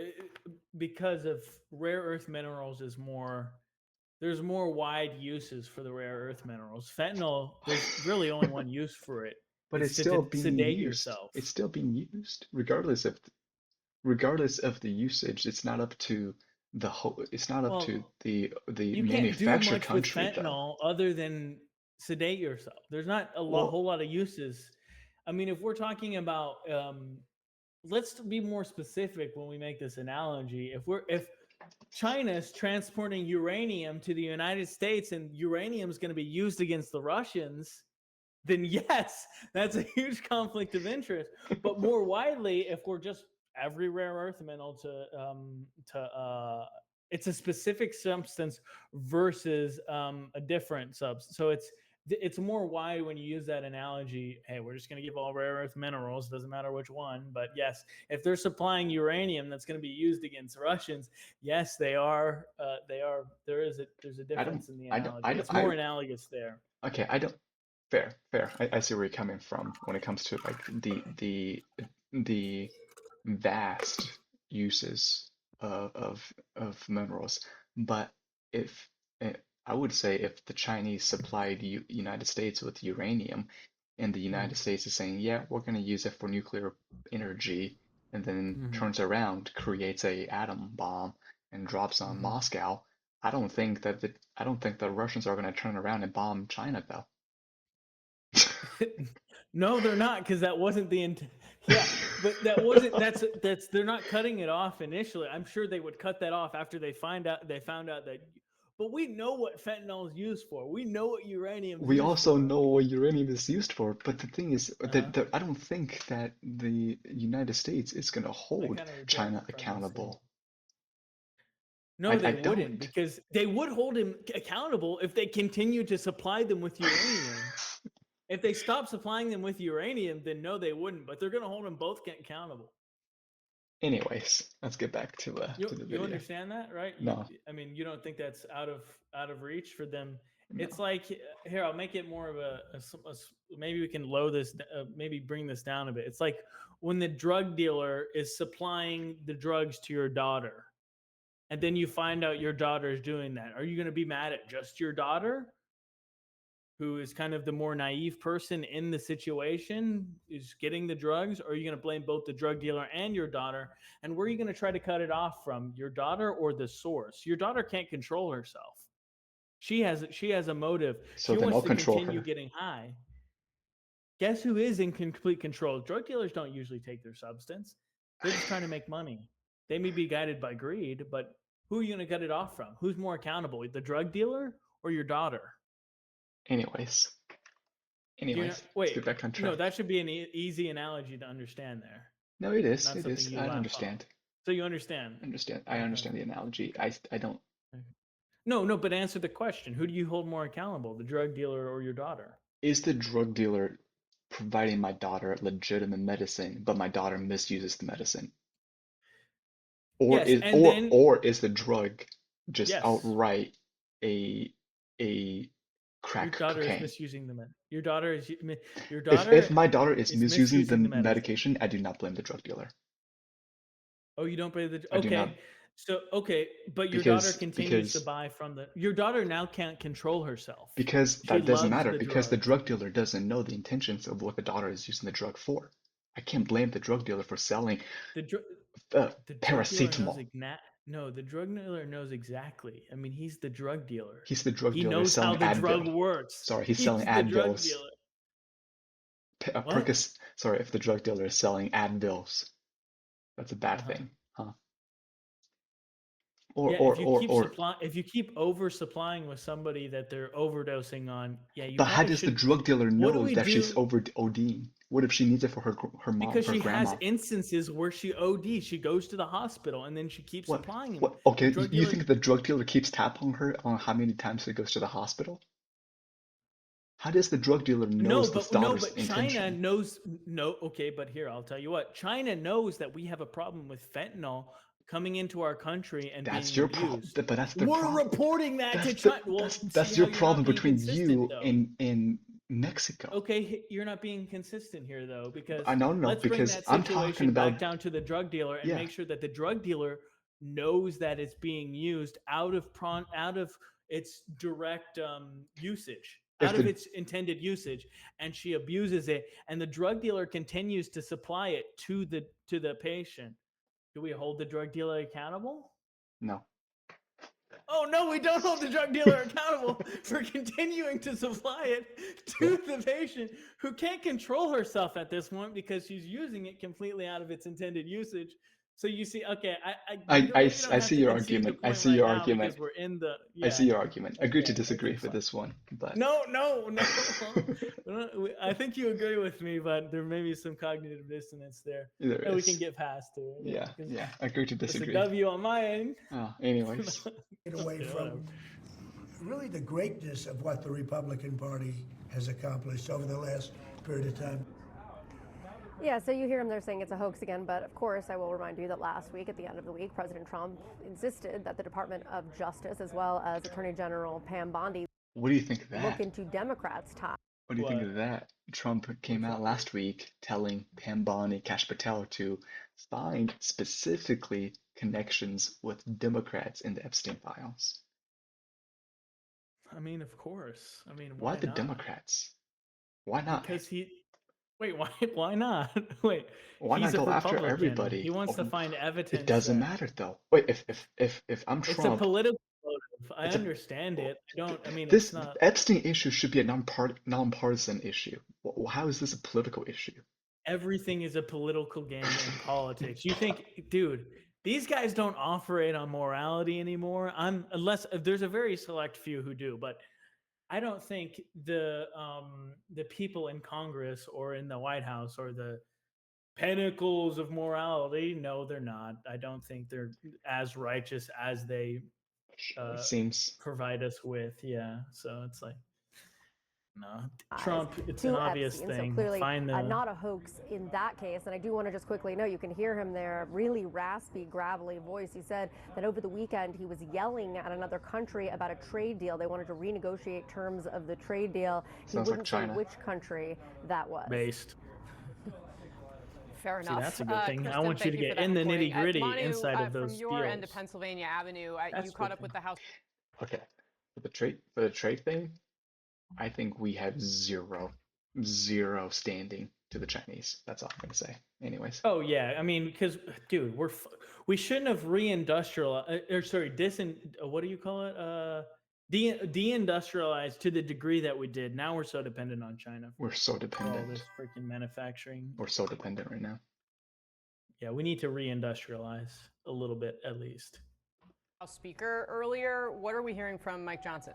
because of rare earth minerals is more. There's more wide uses for the rare earth minerals. Fentanyl, there's really only one use for it. But It's it's to still being sedate used. yourself. It's still being used, regardless of the usage. It's not up to it's not up to Well, the you can't do manufacturer much with country though. fentanyl other than sedate yourself. There's not Well, whole lot of uses. I mean, if we're talking about, let's be more specific when we make this analogy. If China's transporting uranium to the United States and uranium is going to be used against the Russians, then yes, that's a huge conflict of interest. But more widely, if we're just every rare earth mineral it's a specific substance versus a different substance. So it's more wide when you use that analogy. Hey, we're just going to give all rare earth minerals, doesn't matter which one. But yes, if they're supplying uranium that's going to be used against Russians, yes, they are. They are. There's a I don't difference in the I don't analogy. It's more analogous there. okay, I don't fair. I see where you're coming from when it comes to like the vast uses of minerals. But if eh, I would say if the Chinese supplied United States with uranium, and the United States is saying, yeah, we're going to use it for nuclear energy, and then turns around, creates a atom bomb, and drops on Moscow, I don't think the Russians are going to turn around and bomb China though. No, they're not, because that wasn't the intent. Yeah, but that wasn't. That's. They're not cutting it off initially. I'm sure they would cut that off after they found out that. But we know what fentanyl is used for. We know what uranium is We used also for. know what uranium is used for, but the thing is Uh-huh. that I don't think that the United States is going to I hold kind of reject China the premise. Yeah. accountable. No, I they wouldn't, don't. because they would hold him accountable if they continued to supply them with uranium. If they stop supplying them with uranium, then no, they wouldn't. But they're going to hold them both accountable. Anyways, let's get back to the You video. understand that, right? No, I mean, you don't think that's out of reach for them. no. It's like, here, I'll make it more of maybe we can maybe bring this down a bit. It's like when the drug dealer is supplying the drugs to your daughter, and then you find out your daughter is doing that. Are you going to be mad at just your daughter, who is kind of the more naive person in the situation, is getting the drugs? Or are you going to blame both the drug dealer and your daughter? And where are you going to try to cut it off from, your daughter or the source? Your daughter can't control herself. She has a motive. So She then wants I'll to control continue her. getting high. Guess who is in complete control? Drug dealers don't usually take their substance. They're just trying to make money. They may be guided by greed, but who are you going to get it off from? Who's more accountable, the drug dealer or your daughter? Anyways, let's Wait, get back on no, track. that should be an easy analogy to understand there. No, it is. Not It something is. you I laugh understand. off. So you understand? I understand the analogy. I don't. No, but answer the question. Who do you hold more accountable, the drug dealer or your daughter? Is the drug dealer providing my daughter legitimate medicine, but my daughter misuses the medicine? Or Yes, is and then is the drug just yes, outright a your crack daughter is cocaine? misusing the med. Your daughter is If my daughter is misusing the misusing the medicine. medication, I do not blame the drug dealer. Oh, you don't blame the I do not. okay. So okay, but your daughter continues to buy from the. Your daughter now can't control herself. Because She that doesn't loves matter, the because the drug. drug dealer doesn't know the intentions of what the daughter is using the drug for. I can't blame the drug dealer for selling The drug dealer knows paracetamol. no, the drug dealer knows exactly. I mean, he's the drug dealer. He's the drug He dealer knows how selling the drug Advil. works. Sorry, he's He's selling the drug Advils. dealer. Percocet. Sorry, if the drug dealer is selling Advils, that's a bad thing, huh? If you keep oversupplying with somebody that they're overdosing on, yeah, you But how probably does the should. drug dealer What do know we that she's do? over ODing? What if she needs it for her mom, Because her she grandma? has instances where she ODs. She goes to the hospital and then she keeps What? supplying him. What? Okay, The drug you dealer. think the drug dealer keeps tab on her on how many times she goes to the hospital? How does the drug dealer knows the daughter's China intention? knows. No, okay, but here I'll tell you what. China knows that we have a problem with fentanyl coming into our country and That's being your problem, abused. but that's their We're problem. reporting that to That's China. Well, that's see your how you're problem not being between consistent, you though. and Mexico. Okay, you're not being consistent here, though, because No, let's bring because that I'm talking situation back about down to the drug dealer and yeah. make sure that the drug dealer knows that it's being used out of its direct usage, out of its intended usage, and she abuses it, and the drug dealer continues to supply it to the patient. Do we hold the drug dealer accountable? No. Oh no, we don't hold the drug dealer accountable for continuing to supply it to the patient who can't control herself at this point because she's using it completely out of its intended usage. So you see, okay, I see your argument. I see your argument. because we're in the. I Yeah. see your argument. Agree to Okay, disagree for this one, but No. I think you agree with me, but there may be some cognitive dissonance there there that we is. can get past to. Yeah. Agree to disagree. It's a W on my end. Oh, anyways. Get away from really the greatness of what the Republican Party has accomplished over the last period of time. Yeah, so you hear him there saying it's a hoax again, but of course I will remind you that last week, at the end of the week, President Trump insisted that the Department of Justice, as well as Attorney General Pam Bondi, What do you think of that? look into Democrats' ties. What do you think of that? Trump came out last week telling Pam Bondi, Kash Patel to find specifically connections with Democrats in the Epstein files. I mean, of course. I mean, Why the not? Democrats? Why not? Because Wait, why not? Wait. Why not go after everybody? He wants to find evidence. It doesn't matter though. Wait, if I'm Trump, it's a political motive. I understand it. I mean, this it's not. Epstein issue should be a nonpartisan issue. How is this a political issue? Everything is a political game in politics. You think, dude, these guys don't operate on morality anymore. Unless there's a very select few who do, but I don't think the people in Congress or in the White House or the pinnacles of morality. No, they're not. I don't think they're as righteous as they seems provide us with. Yeah, so it's like. No, Trump, it's an obvious thing. So clearly not a hoax in that case. And I do want to just quickly note, you can hear him there, really raspy, gravelly voice. He said that over the weekend he was yelling at another country about a trade deal. They wanted to renegotiate terms of the trade deal. He wouldn't say which country that was. Based. Fair enough. See, that's a good thing. Kristen, I want you to get in the nitty gritty inside of those from your deals. end of Pennsylvania Avenue, you caught up with the House. Okay, for the trade thing, I think we have zero standing to the Chinese. That's all I'm gonna say. Anyways. Oh yeah, I mean, because dude, we shouldn't have what do you call it? deindustrialized to the degree that we did. Now we're so dependent on China We're so for all dependent. this freaking manufacturing. We're so dependent right now. Yeah, we need to reindustrialize a little bit at least. House Speaker earlier. What are we hearing from Mike Johnson?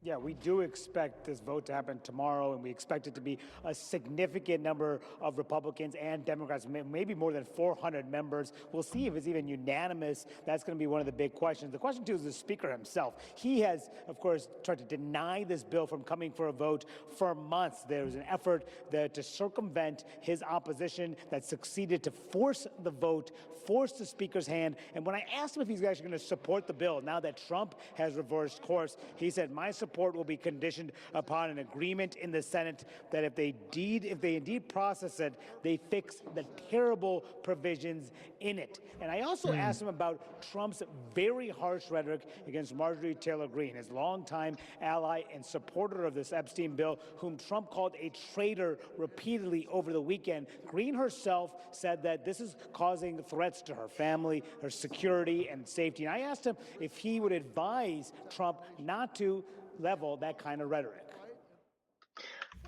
Yeah, we do expect this vote to happen tomorrow, and we expect it to be a significant number of Republicans and Democrats, maybe more than 400 members. We'll see if it's even unanimous. That's going to be one of the big questions. The question, too, is the Speaker himself. He has, of course, tried to deny this bill from coming for a vote for months. There was an effort to circumvent his opposition that succeeded to force the vote, force the Speaker's hand. And when I asked him if he's actually going to support the bill, now that Trump has reversed course, he said, my support will be conditioned upon an agreement in the Senate that if they indeed process it, they fix the terrible provisions in it. And I also asked him about Trump's very harsh rhetoric against Marjorie Taylor Greene, his longtime ally and supporter of this Epstein bill, whom Trump called a traitor repeatedly over the weekend. Greene herself said that this is causing threats to her family, her security and safety. And I asked him if he would advise Trump not to level that kind of rhetoric.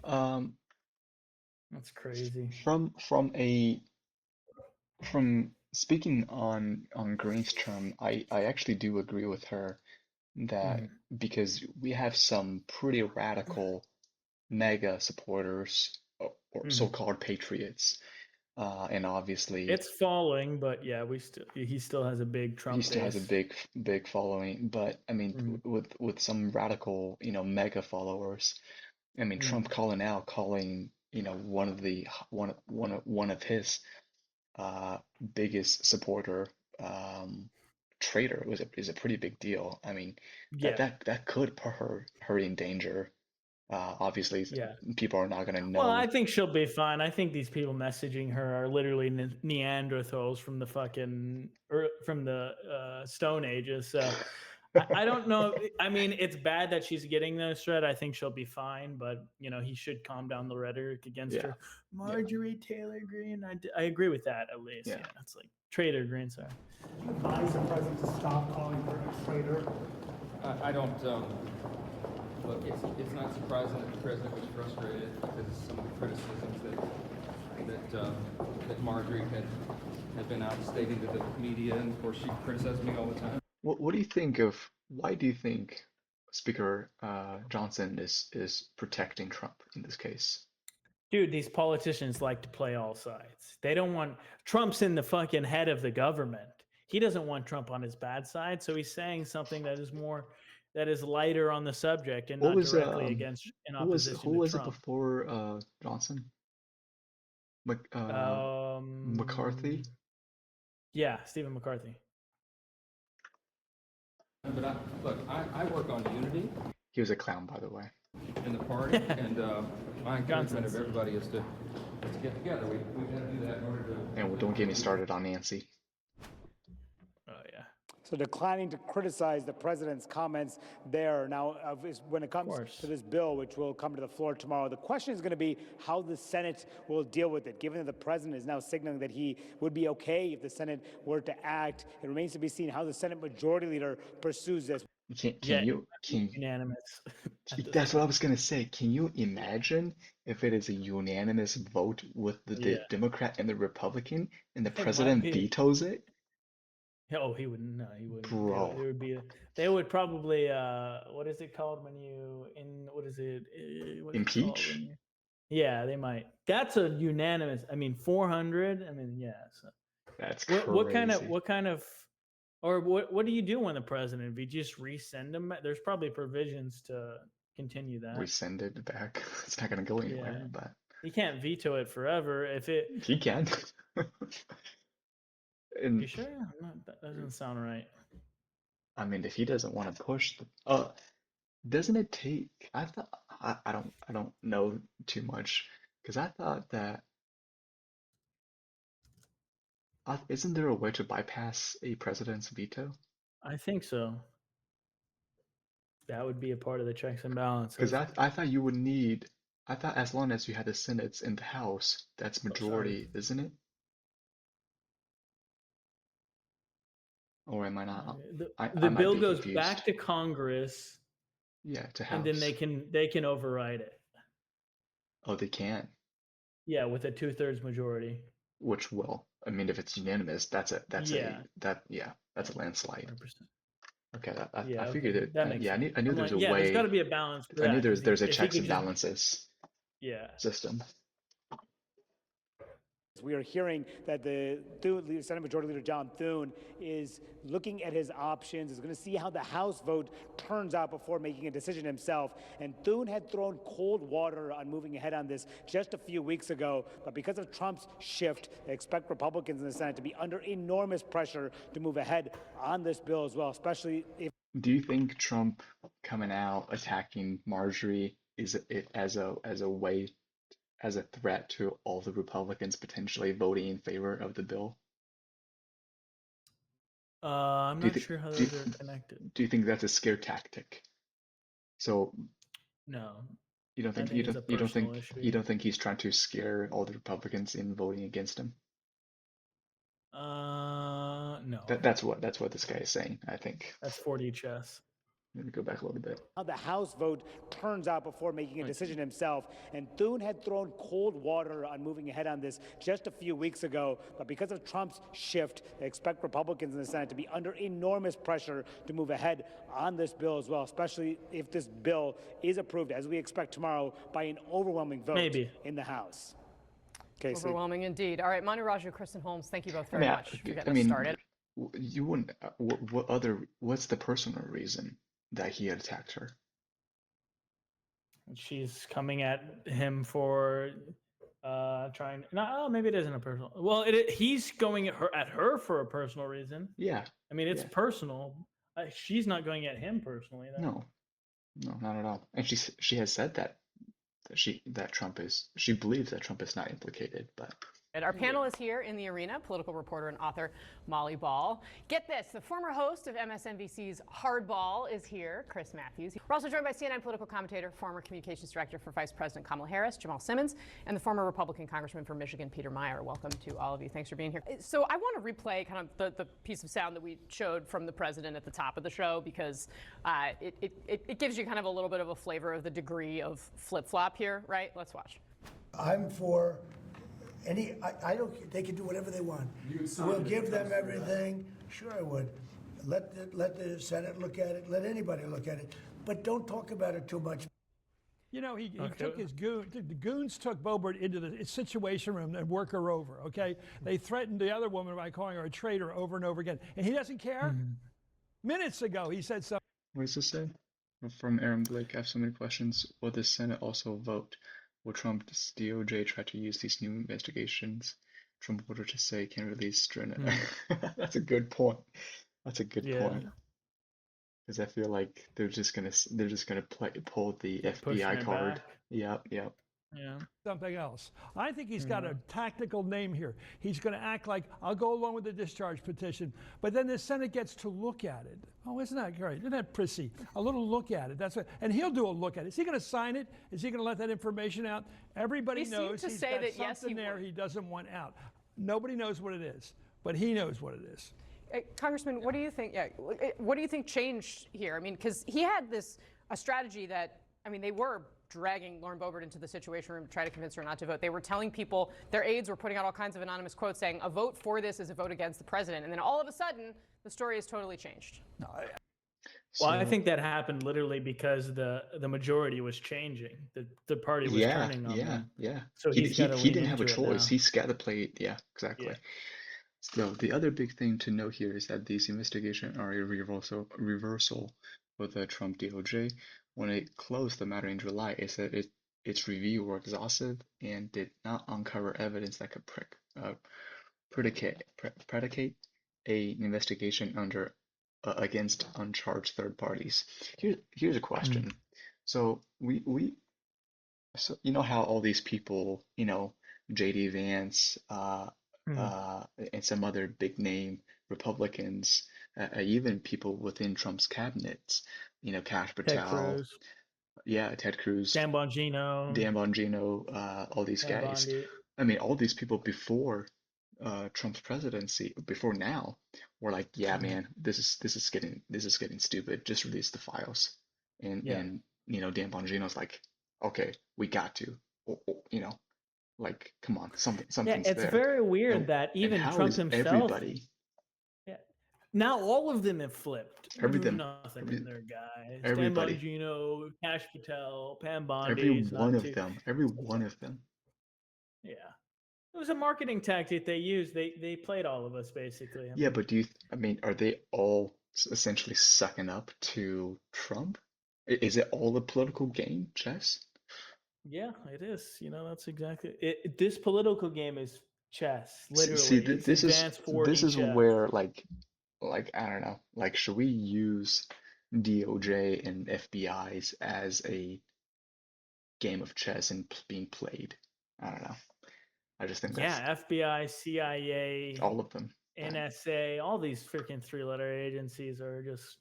That's crazy. From speaking on Green's term, I actually do agree with her that because we have some pretty radical mega supporters or so-called patriots, and obviously It's falling, but yeah, he still has a big Trump he still has a base. big following. But I mean, with some radical, mega followers. I mean, Trump calling, one of his biggest supporter traitor is a pretty big deal. I mean, Yeah, that could put her in danger. Obviously, yeah. people are not gonna Well, I know. think she'll be fine. I think these people messaging her are literally Neanderthals from the fucking from the Stone Ages. So I don't know. I mean, it's bad that she's getting this threat. I think she'll be fine, but he should calm down the rhetoric against Yeah, her. Marjorie Taylor Greene. I agree with that at least. yeah. Yeah, it's like Traitor Greene. Sorry. Advise the president to stop calling her a traitor. I don't. Look, it's not surprising that the president was frustrated because of some of the criticisms that Marjorie had been out stating to the media, and of course she criticized me all the time. What do you think why do you think Speaker Johnson is protecting Trump in this case? Dude, these politicians like to play all sides. They don't want Trump's in the fucking head of the government. He doesn't want Trump on his bad side, so he's saying something that is lighter on the subject and What not was directly against in opposition who to was it Trump. before Johnson? McCarthy? Yeah, Stephen McCarthy. But I work on unity He was a clown, by the way. in the party, and my encouragement of everybody is to get together. We've got to do that in order to. And don't get me started on Nancy. Oh yeah. So declining to criticize the president's comments there. Now, when it comes to this bill, which will come to the floor tomorrow, the question is going to be how the Senate will deal with it, given that the president is now signaling that he would be okay if the Senate were to act. It remains to be seen how the Senate Majority Leader pursues this. Can unanimous? That's what I was gonna say. Can you imagine if it is a unanimous vote with the Democrat and the Republican, and the president vetoes it? Oh, he wouldn't. No, he wouldn't. Bro. There would be they would probably what is it called when what is it? Impeach? Yeah, they might. That's a unanimous. I mean, 400. I mean, yeah. So. That's crazy. What kind of, or what do you do when the president? If you just resend them, there's probably provisions to continue that. Resend it back. It's not gonna go anywhere. But you can't veto it forever. If it, he can. You sure? That doesn't sound right. I mean, if he doesn't want to push doesn't it take? I don't know too much because I thought that isn't there a way to bypass a president's veto? I think so. That would be a part of the checks and balances. Because I thought you would need. I thought as long as you had the Senate in the House, that's majority, isn't it? or am I not? I The might bill be goes confused. back to Congress, Yeah, to and House. then they can override it. Oh, they can. Yeah, with a 2/3 majority. Which will. I mean, if it's unanimous, that's a landslide. 100%. Okay, Yeah, I okay. figured it. That makes Yeah, sense. I knew I'm there's like, a yeah, there's got to way. be a balance for I knew that. 'Cause there's a if he checks could and just, balances yeah. system. We are hearing that Senate Majority Leader John Thune is looking at his options, is going to see how the House vote turns out before making a decision himself. And Thune had thrown cold water on moving ahead on this just a few weeks ago. But because of Trump's shift, they expect Republicans in the Senate to be under enormous pressure to move ahead on this bill as well, especially if. Do you think Trump coming out attacking Marjorie is it as a way, as a threat to all the Republicans potentially voting in favor of the bill? I'm Do you not think sure how do you, those are connected. do you think that's a scare tactic? So No, you don't I think think it's a personal issue. you don't think he's trying to scare all the Republicans in voting against him? No. That's what this guy is saying, I think. That's 4D chess. Let me go back a little bit. How the House vote turns out before making a decision himself. And Thune had thrown cold water on moving ahead on this just a few weeks ago. But because of Trump's shift, they expect Republicans in the Senate to be under enormous pressure to move ahead on this bill as well, especially if this bill is approved, as we expect tomorrow, by an overwhelming vote in the House. Casey. Overwhelming indeed. All right, Manu Raju, Kristen Holmes, thank you both very much for getting us started. You wouldn't. What's the personal reason that he had attacked her? She's coming at him for trying. No, maybe it isn't a personal. Well, he's going at her for a personal reason. Yeah. I mean, it's personal. She's not going at him personally, though. No, not at all. And she has said that she believes that Trump is not implicated, but. And our panel is here in the arena, political reporter and author Molly Ball. Get this, the former host of MSNBC's Hardball is here, Chris Matthews. We're also joined by CNN political commentator, former communications director for Vice President Kamala Harris, Jamal Simmons, and the former Republican congressman from Michigan, Peter Meyer. Welcome to all of you. Thanks for being here. So I want to replay kind of the piece of sound that we showed from the president at the top of the show, because it gives you kind of a little bit of a flavor of the degree of flip-flop here, right? Let's watch. I'm for I don't. They can do whatever they want. We'll give them everything. Sure, I would. Let the Senate look at it. Let anybody look at it. But don't talk about it too much. You know, he took his goons. The goons took Boebert into the Situation Room and work her over. Okay, they threatened the other woman by calling her a traitor over and over again, and he doesn't care. Minutes ago, he said something. What does this say? From Aaron Blake, I have so many questions. Will the Senate also vote? Will Trump's DOJ try to use these new investigations? Trump ordered to say can release Strana. That's a good point. That's a good point. Because I feel like they're just gonna pull the FBI card. Yep. Yeah. Something else. I think he's got a tactical name here. He's going to act like, I'll go along with the discharge petition, but then the Senate gets to look at it. Oh, isn't that great? Isn't that prissy? A little look at it. That's what, and he'll do a look at it. Is he going to sign it? Is he going to let that information out? Everybody knows he's got something there he doesn't want out. Nobody knows what it is, but he knows what it is. Congressman, what do you think? Yeah, what do you think changed here? I mean, because he had a strategy that, I mean, they were dragging Lauren Boebert into the Situation Room to try to convince her not to vote. They were telling people, their aides were putting out all kinds of anonymous quotes saying, a vote for this is a vote against the president. And then all of a sudden, the story has totally changed. Well, I think that happened literally because the majority was changing. The party was turning on them. Yeah. So he didn't have a choice. He's got to play. Yeah, exactly. Yeah. So the other big thing to note here is that these investigations are a reversal for the Trump DOJ. When it closed the matter in July, it said its review were exhaustive and did not uncover evidence that could predicate an investigation against uncharged third parties. Here's a question. So so you know how all these people, J.D. Vance, and some other big name Republicans, even people within Trump's cabinets, Kash Patel, Ted Cruz, Dan Bongino, all these guys. I mean, all these people before Trump's presidency, before now, were like, yeah, man, this is getting stupid. Just release the files. Yeah. And Dan Bongino's like, okay, we got to, like, come on, Yeah, something's it's there. very weird And that and even how Trump is himself. everybody, Yeah. Now all of them have flipped. There's them, nothing every, in there, guys. Dan everybody, Bongino, Cash Patel, Pam every Bondi's one not of too. them, every one of them. Yeah. It was a marketing tactic they used. They played all of us basically. I Yeah, mean, but I mean, are they all essentially sucking up to Trump? Is it all a political game, chess? yeah, it is. That's exactly it. This political game is chess, See, literally. It's this is advanced 4D chess. where like I don't know, like should we use DOJ and FBI's as a game of chess and being played? I don't know. I just think that's Yeah, FBI, CIA, all of them. NSA, all these freaking three-letter agencies are just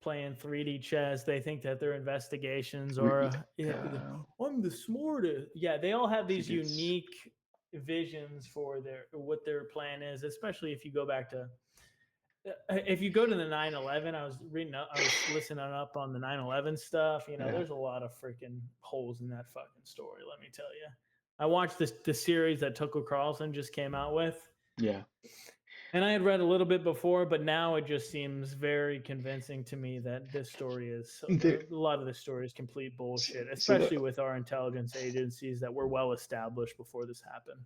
playing 3D chess. They think that their investigations We, are, I'm the smartest. Yeah, they all have I think these it's unique visions for what their plan is, especially if you go back to if you go to the 9/11, I was listening up on the 9/11 stuff. yeah, There's a lot of freaking holes in that fucking story. Let me tell you. I watched the series that Tucker Carlson just came out with, yeah. and I had read a little bit before, but now it just seems very convincing to me that this story is There, a lot of the story is complete so, bullshit, so the especially with our intelligence agencies that were well established before this happened.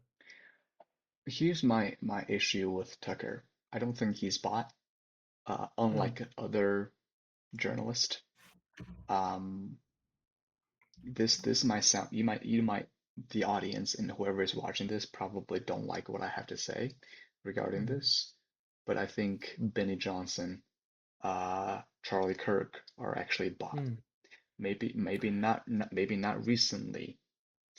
here's my issue with Tucker. I don't think he's bought, Mm, unlike other journalists. Um, this might sound you might the audience and whoever is watching this probably don't like what I have to say regarding mhm, this, but I think Benny Johnson, Charlie Kirk are actually bought. mm, Maybe not recently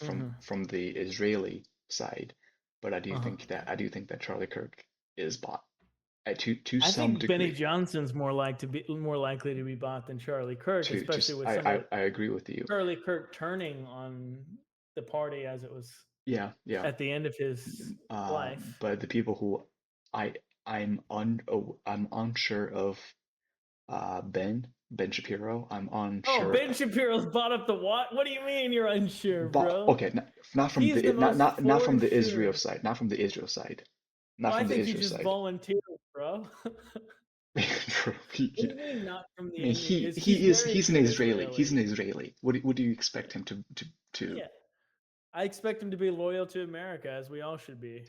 mhm. from the Israeli side, but Uh-huh. I do think that Charlie Kirk is bought to I some think Benny degree. Johnson's more likely to be bought than Charlie Kirk, To especially with I, some of I agree with you. Charlie Kirk turning on the party as it was Yeah, yeah. at the end of his life. But the people who I I'm unsure of Ben Shapiro. I'm Oh, unsure, Ben Shapiro's bought up the what? What do you mean you're unsure, but bro? okay, not from He's the the most not for from the Israel sure. side, not from the Israel side, Oh, not I from the think he Israel just side. volunteered, bro. What Bro, do you mean not from I the mean, Indian? Is he's he is very he's an Israeli. He's pro-Israeli. an Israeli. What do you expect him to? Yeah, I expect him to be loyal to America, as we all should be.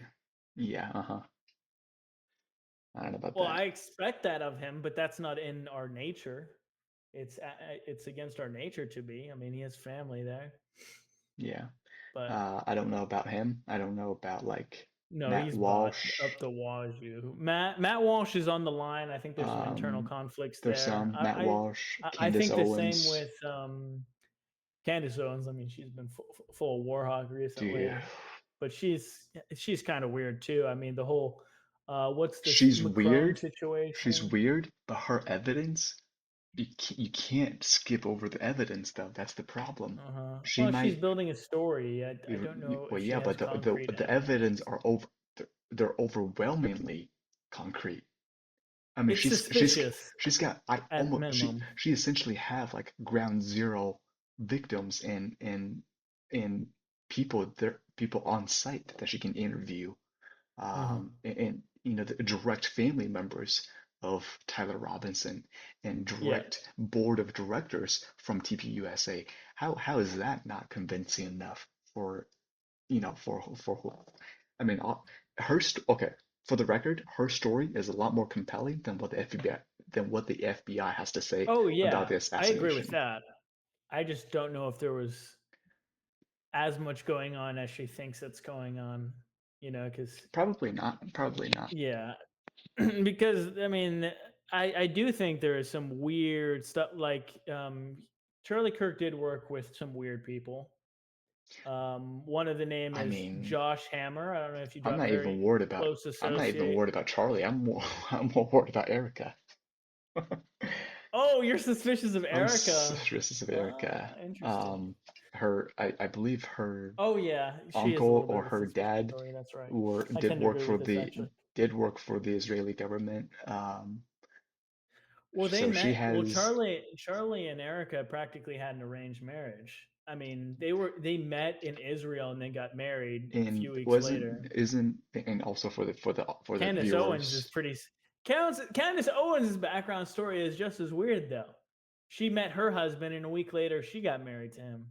Yeah, uh-huh. I don't know about Well, that. I expect that of him, but that's not in our nature. It's against our nature to be. I mean, he has family there, Yeah. but I don't know about him. I don't know about like no, Matt he's bought Walsh. up the wazoo. Matt Walsh is on the line. I think there's some internal Um, conflicts there's there. some Matt Walsh, I Candace think the same Owens. with Candace Owens. I mean, she's been full of Warhawk Dude, recently, but she's kind of weird too. I mean, the whole what's this she's Macron weird. She's situation? weird, but her evidence, you can't skip over the evidence though. That's the problem. Uh-huh. She Well, she's might, building a story. I don't know well, if she yeah, has but concrete the evidence. evidence are they're overwhelmingly concrete. I mean, It's suspicious she's got I at almost minimum. she essentially have like ground zero victims and people on site that she can interview, Uh-huh. and the direct family members of Tyler Robinson and Yeah. direct board of directors from TPUSA. How is that not convincing enough for for I mean, okay, for the record, her story is a lot more compelling than what the FBI has to say Oh about yeah, the I agree with assassination. that. I just don't know if there was as much going on as she thinks it's going on, because Probably not. Probably not. yeah, because I mean, I do think there is some weird stuff like Charlie Kirk did work with some weird people. One of the name I is mean, Josh Hammer. I don't know if you I'm got not even very worried about close I'm not even associate. worried about Charlie. I'm more I'm more worried about Erica. Oh, you're suspicious of I'm Erica. suspicious of Ah, Erica. interesting. I believe her Oh yeah, she is a uncle little bit or of a her suspicious dad story. That's right. were I did tend to work agree for with this the actually. Israeli government. Well, they So she met. Well, has Charlie and Erica practically had an arranged marriage. I mean, they met in Israel and then got married a and few weeks wasn't later. isn't and also for the Candace Owens is viewers pretty. Candace Owens' background story is just as weird though. She met her husband and a week later she got married to him.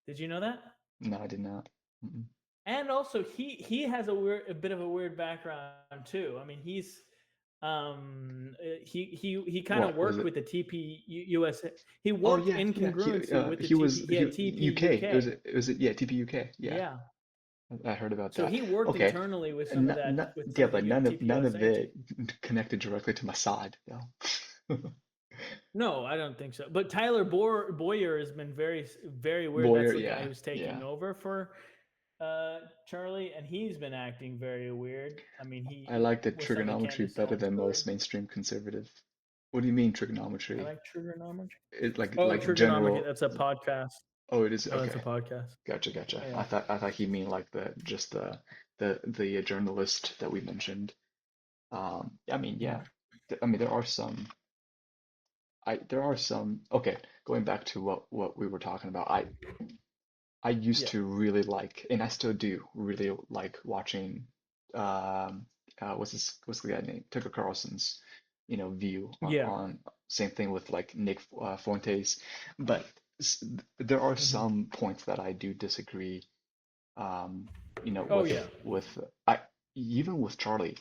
Did you know that? no, I did not. Mm-mm. And also he has a bit of a weird background too. I mean, he kind of What was worked it? with the TPUSA. He Oh worked yeah, in yeah. congruency with the He was TP. He had UK. TPUK. It was yeah, TPUK. Yeah, Yeah. I heard about So that. he worked Okay, internally with some and of that with some yeah, of the but none of TPUSA it team. connected directly to Mossad though. No, I don't think so. But Boyer has been very weird. That's Boyer, the guy yeah, who's taking yeah. over for Charlie, and he's been acting very weird. I mean, I like the with some of the trigonometry Candace better Owens than story. most mainstream conservative. What do you mean I trigonometry? like trigonometry. It Oh, like trigonometry. general. That's a podcast. Oh, it is Oh, that's a okay. podcast. Gotcha, gotcha. Yeah. I thought he mean like the just the journalist that we mentioned. I mean, No. yeah. I mean, there are some. Okay, going back to what we were talking about. I used Yeah. to really like, and I still do really like watching. Um, what's the guy name? Tucker Carlson's, view Yeah. on same thing with like Nick Fuentes, but there are Hmm. some points that I do disagree. Oh yeah. With I even with Charlie,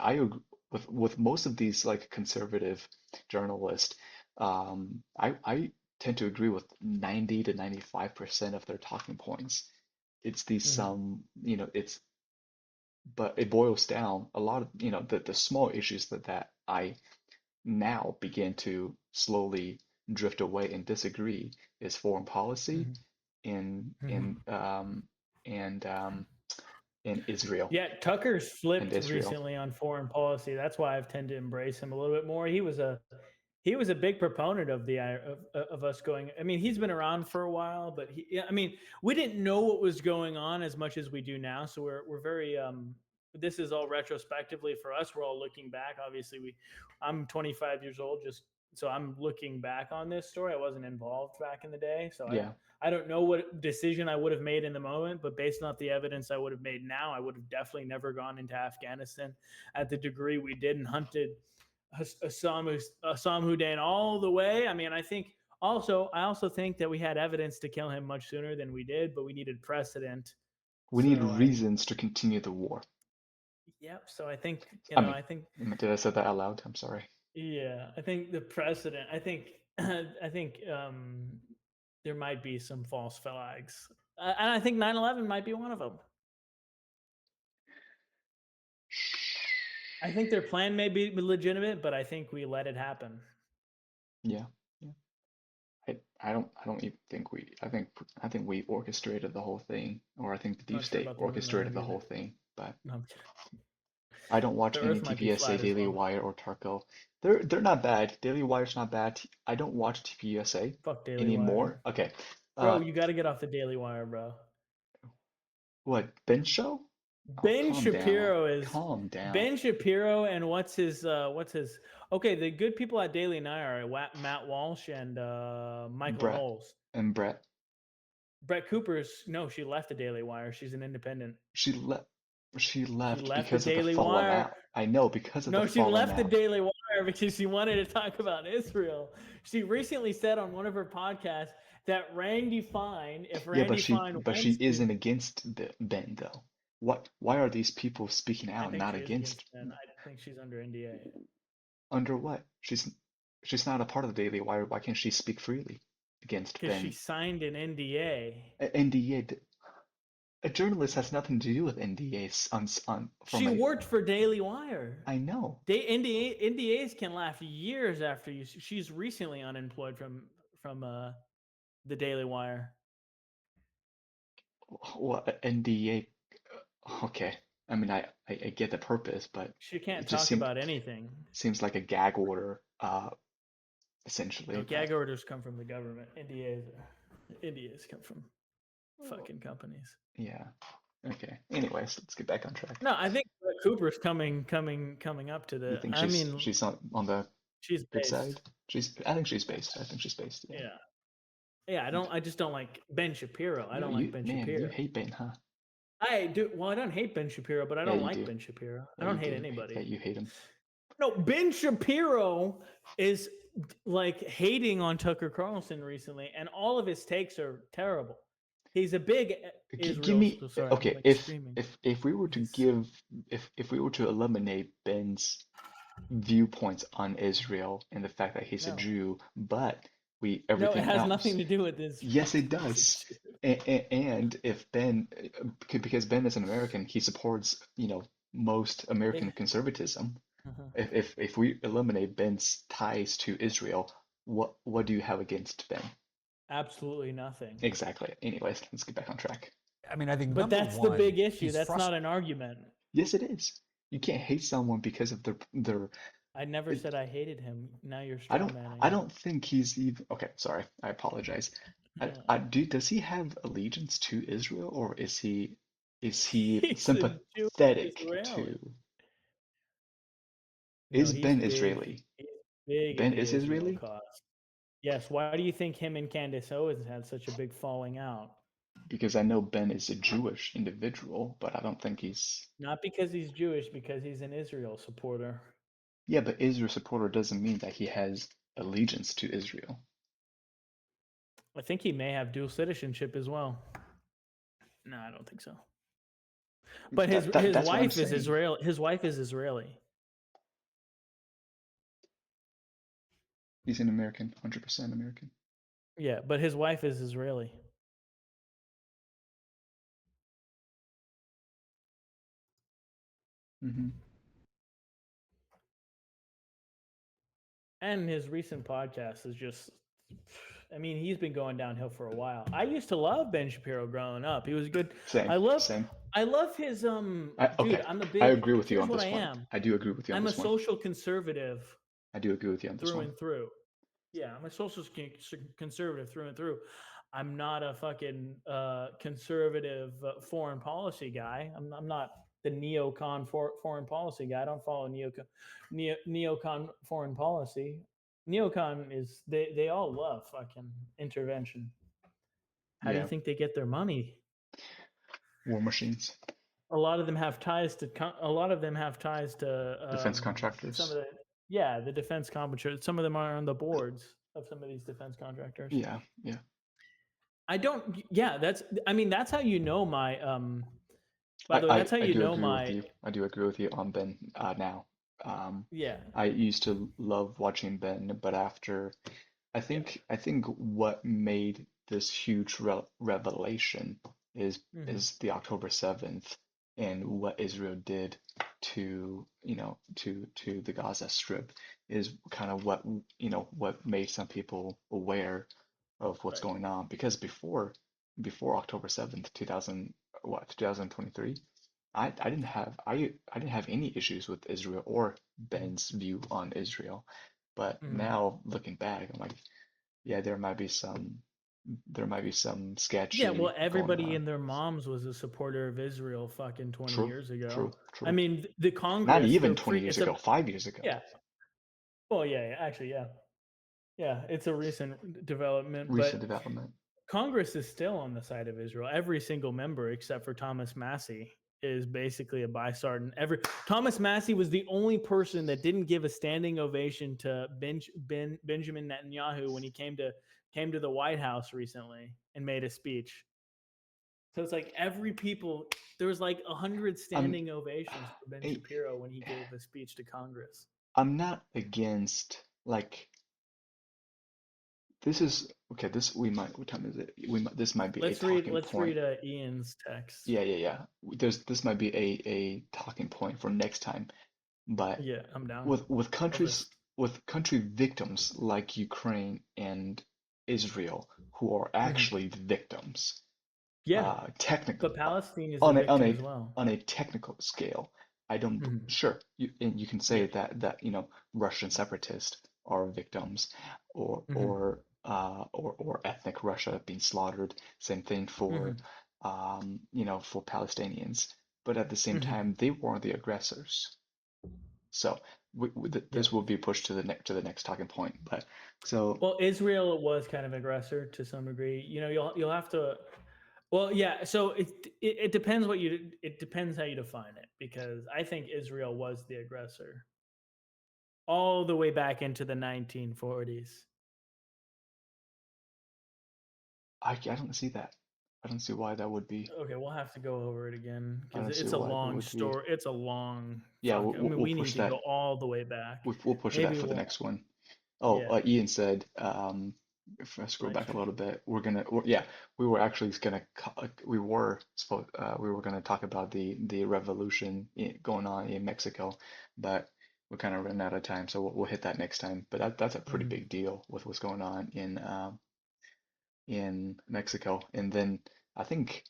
with most of these like conservative journalists, I tend to agree with 90 to 95% of their talking points. It's these Hmm. some, but it boils down a lot of, the small issues that I now begin to slowly drift away and disagree is foreign policy Hmm. in Hmm. in and in Israel Yeah, Tucker's and flipped Israel. recently on foreign policy. That's why I've tended to embrace him a little bit more. He was a big proponent of of us going. I mean, he's been around for a while, but yeah, I mean, we didn't know what was going on as much as we do now. So we're very this is all retrospectively for us. We're all looking back. Obviously, I'm 25 years old, just so I'm looking back on this story. I wasn't involved back in the day, so Yeah, I don't know what decision I would have made in the moment, but based on the evidence I would have made now, I would have definitely never gone into Afghanistan at the degree we did and hunted Assam Hussein all the way. I mean, I also think that we had evidence to kill him much sooner than we did, but we needed precedent. we need So reasons to continue the war. yep. So I think I mean, I think did I say that out loud? I'm sorry. yeah, I think the precedent. I think I think there might be some false flags, and I think 9/11 might be one of them. I think their plan may be legitimate, but I think we let it happen. Yeah, yeah. I don't even think I think we orchestrated the whole thing, or I think the deep Not sure state about the moon orchestrated landing the either. whole thing. But No, I'm kidding. I don't watch The any Earth might be TPSA, flat as Daily well. Wire, or Tarko. They're not bad. Daily Wire's not bad. I don't watch TPUSA Fuck Daily Wire, anymore. Okay. bro. Uh, You got to get off the Daily Wire, bro. what, Ben Show? Oh, Ben calm down. Shapiro is Calm down. Ben Shapiro, and what's his? Okay, the good people at Daily Wire are Matt Walsh and Michael Brett Knowles. and Brett. Brett Cooper's no, she left the Daily Wire. She's an independent. She left. She She left left the because of the Daily falling Wire. out. I know because of the No, she falling left the out. Daily Wire because she wanted to talk about Israel. She recently said on one of her podcasts that Randy Fine, if Yeah, Randy Fine but she wants to, isn't against Ben though. What? Why are these people speaking I out, think not she is against? against Ben. I think she's under NDA Under what? She's not a part of the Daily Wire. Why can't she speak freely against because she Ben? signed an NDA. NDA. A journalist has nothing to do with NDAs on from She a. worked for Daily Wire. I know. NDAs can last years after you. She's recently unemployed from the Daily Wire. What NDA? Okay. I mean, I get the purpose, but She can't it just talk about anything. seems like a gag order, No, essentially. gag But orders come from the government. NDAs. Idiots come from fucking companies. Yeah. Okay. Anyways, let's get back on track. No, I think Cooper's coming up to You the. think I mean, she's on the she's good based. side? I think she's based. I think she's based. Yeah. Yeah. Yeah, I just don't like Ben Shapiro. I don't like Ben Shapiro. You hate Ben, huh? I do. Well, I don't hate Ben Shapiro, but I Yeah, don't you like do. Ben Shapiro. I Yeah, don't you hate do. anybody. Yeah, you hate him. No, Ben Shapiro is like hating on Tucker Carlson recently, and all of his takes are terrible. He's a big Give Israel. me Sorry, okay. I'm like screaming. If we were to give if we were to eliminate Ben's viewpoints on Israel and the fact that he's a No. Jew, but No, everything it has else. nothing to do with this. Yes, it does. And if Ben, because Ben is an American, he supports, most American conservatism. If we eliminate Ben's ties to Israel, what do you have against Ben? Absolutely nothing. Exactly. Anyways, let's get back on track. I mean, I think But number that's the one, big issue. he's That's not an argument. Yes, it is. You can't hate someone because of their. I never said I hated him. Now you're I strawmanning. don't think he's even. Okay, sorry. I apologize. Does he have allegiance to Israel, or is he He's a sympathetic Jew Israeli. to? No, Is he's Ben big. Israeli? He's big Ben in the is Israel Israeli? cause. Yes. Why do you think him and Candace Owens had such a big falling out? Because I know Ben is a Jewish individual, but I don't think he's. Not because he's Jewish, because he's an Israel supporter. Yeah, but Israel supporter doesn't mean that he has allegiance to Israel. I think he may have dual citizenship as well. No, I don't think so. But his That's what I'm wife is saying. Israeli. His wife is Israeli. He's an American, 100% American. Yeah, but his wife is Israeli. Mm-hmm. And his recent podcast is just, I mean, he's been going downhill for a while. I used to love Ben Shapiro growing up. He was good. Same. I love his Okay. dude, I'm a big. I agree with you here's on what this I point. am. I do agree with you on I'm a this point. social conservative I do agree with you on this through one. and through. Yeah, I'm a social conservative through and through. I'm not a fucking conservative foreign policy guy. I'm not the neocon foreign policy guy. I don't follow neocon foreign policy. Neocon is they all love fucking intervention. How do you think they get their money? War machines. A lot of them have ties to Defense contractors. Some of the defense contractors. Some of them are on the boards of some of these defense contractors. Yeah. That's how you know my by the way, that's how you know my. I do agree with you on Ben now. Yeah. I used to love watching Ben, but after I think what made this huge revelation is the October 7th and what Israel did to the Gaza Strip is kind of what made some people aware of what's going on, because before October 7th, 2023, I didn't have any issues with Israel or Ben's view on Israel. But now looking back, I'm like, yeah, there might be some sketchy. Yeah, well, everybody and their moms was a supporter of Israel fucking 20 years ago. True. I mean, the Congress. Not even 20 years ago, 5 years ago. Yeah. Well, yeah, actually, yeah. Yeah, it's a recent development. Congress is still on the side of Israel. Every single member, except for Thomas Massie, is basically a Bystard. Thomas Massie was the only person that didn't give a standing ovation to Benjamin Netanyahu when he came to the White House recently and made a speech. So it's like there was like 100 standing ovations for Ben Shapiro when he gave a speech to Congress. I'm not against this is okay. What time is it? This might be a talking point. Let's read Ian's text. Yeah. This might be a talking point for next time. But yeah, I'm down. With country victims like Ukraine and Israel, who are actually the victims. Yeah. Technically, but Palestine is a victim as well. On a technical scale, I don't. Sure, you can say that Russian separatists are victims, or or ethnic Russia being slaughtered. Same thing for for Palestinians. But at the same time, they weren't the aggressors. So this will be pushed to the next talking point. But so well, Israel was kind of aggressor to some degree. You'll have to. Well, yeah. So it depends it depends how you define it, because I think Israel was the aggressor all the way back into the 1940s. I don't see that. I don't see why that would be. Okay, we'll have to go over it again I don't because see it's a why that long would be. story. It's a long. Yeah, we push need to that. go all the way back. We'll push that Maybe for the we'll. next one. Oh, Yeah. Ian said, if I scroll back a little bit, we were actually gonna, we were gonna talk about the revolution going on in Mexico, but we kind of ran out of time, so we'll hit that next time. But that's a pretty big deal with what's going on in Mexico. And then I think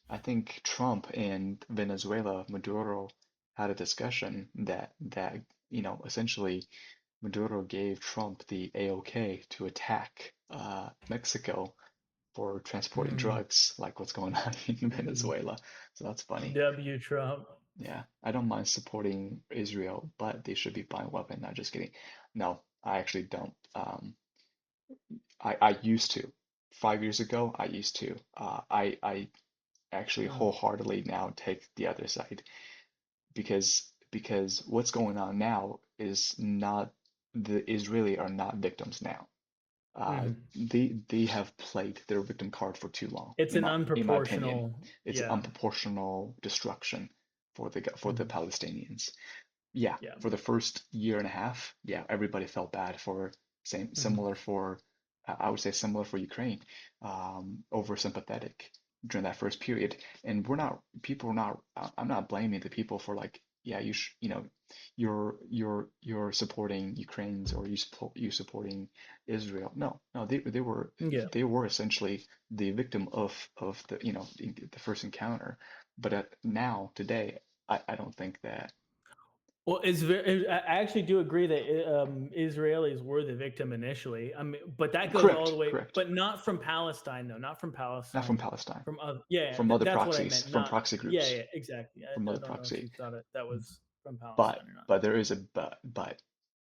Trump and Venezuela, Maduro, had a discussion that essentially Maduro gave Trump the AOK to attack Mexico for transporting drugs, like what's going on in Venezuela. So that's funny. W. Trump. Yeah, I don't mind supporting Israel, but they should be buying weapons. Not just kidding. No, I actually don't. I used to. 5 years ago, I used to. I actually wholeheartedly now take the other side because what's going on now is not, the Israeli are not victims now. They have played their victim card for too long. It's in an my opinion, unproportional. it's Yeah. unproportional destruction for the Palestinians. Yeah, Yeah. for the first year and a half, yeah, everybody felt bad for similar for I would say similar for Ukraine, over sympathetic during that first period. And I'm not blaming the people for like, yeah, you're supporting Ukraine's, or you supporting Israel. No, they were essentially the victim of the first encounter. But now today, I don't think that. Well, I actually do agree that Israelis were the victim initially. I mean, but that goes all the way, Correct. but not from Palestine, though. Not from Palestine. Not from Palestine. From other, yeah, From other that's proxies, what I meant. from Not, proxy groups. yeah, exactly. I From other don't know if proxy. you thought that was from Palestine or not. But there is a but.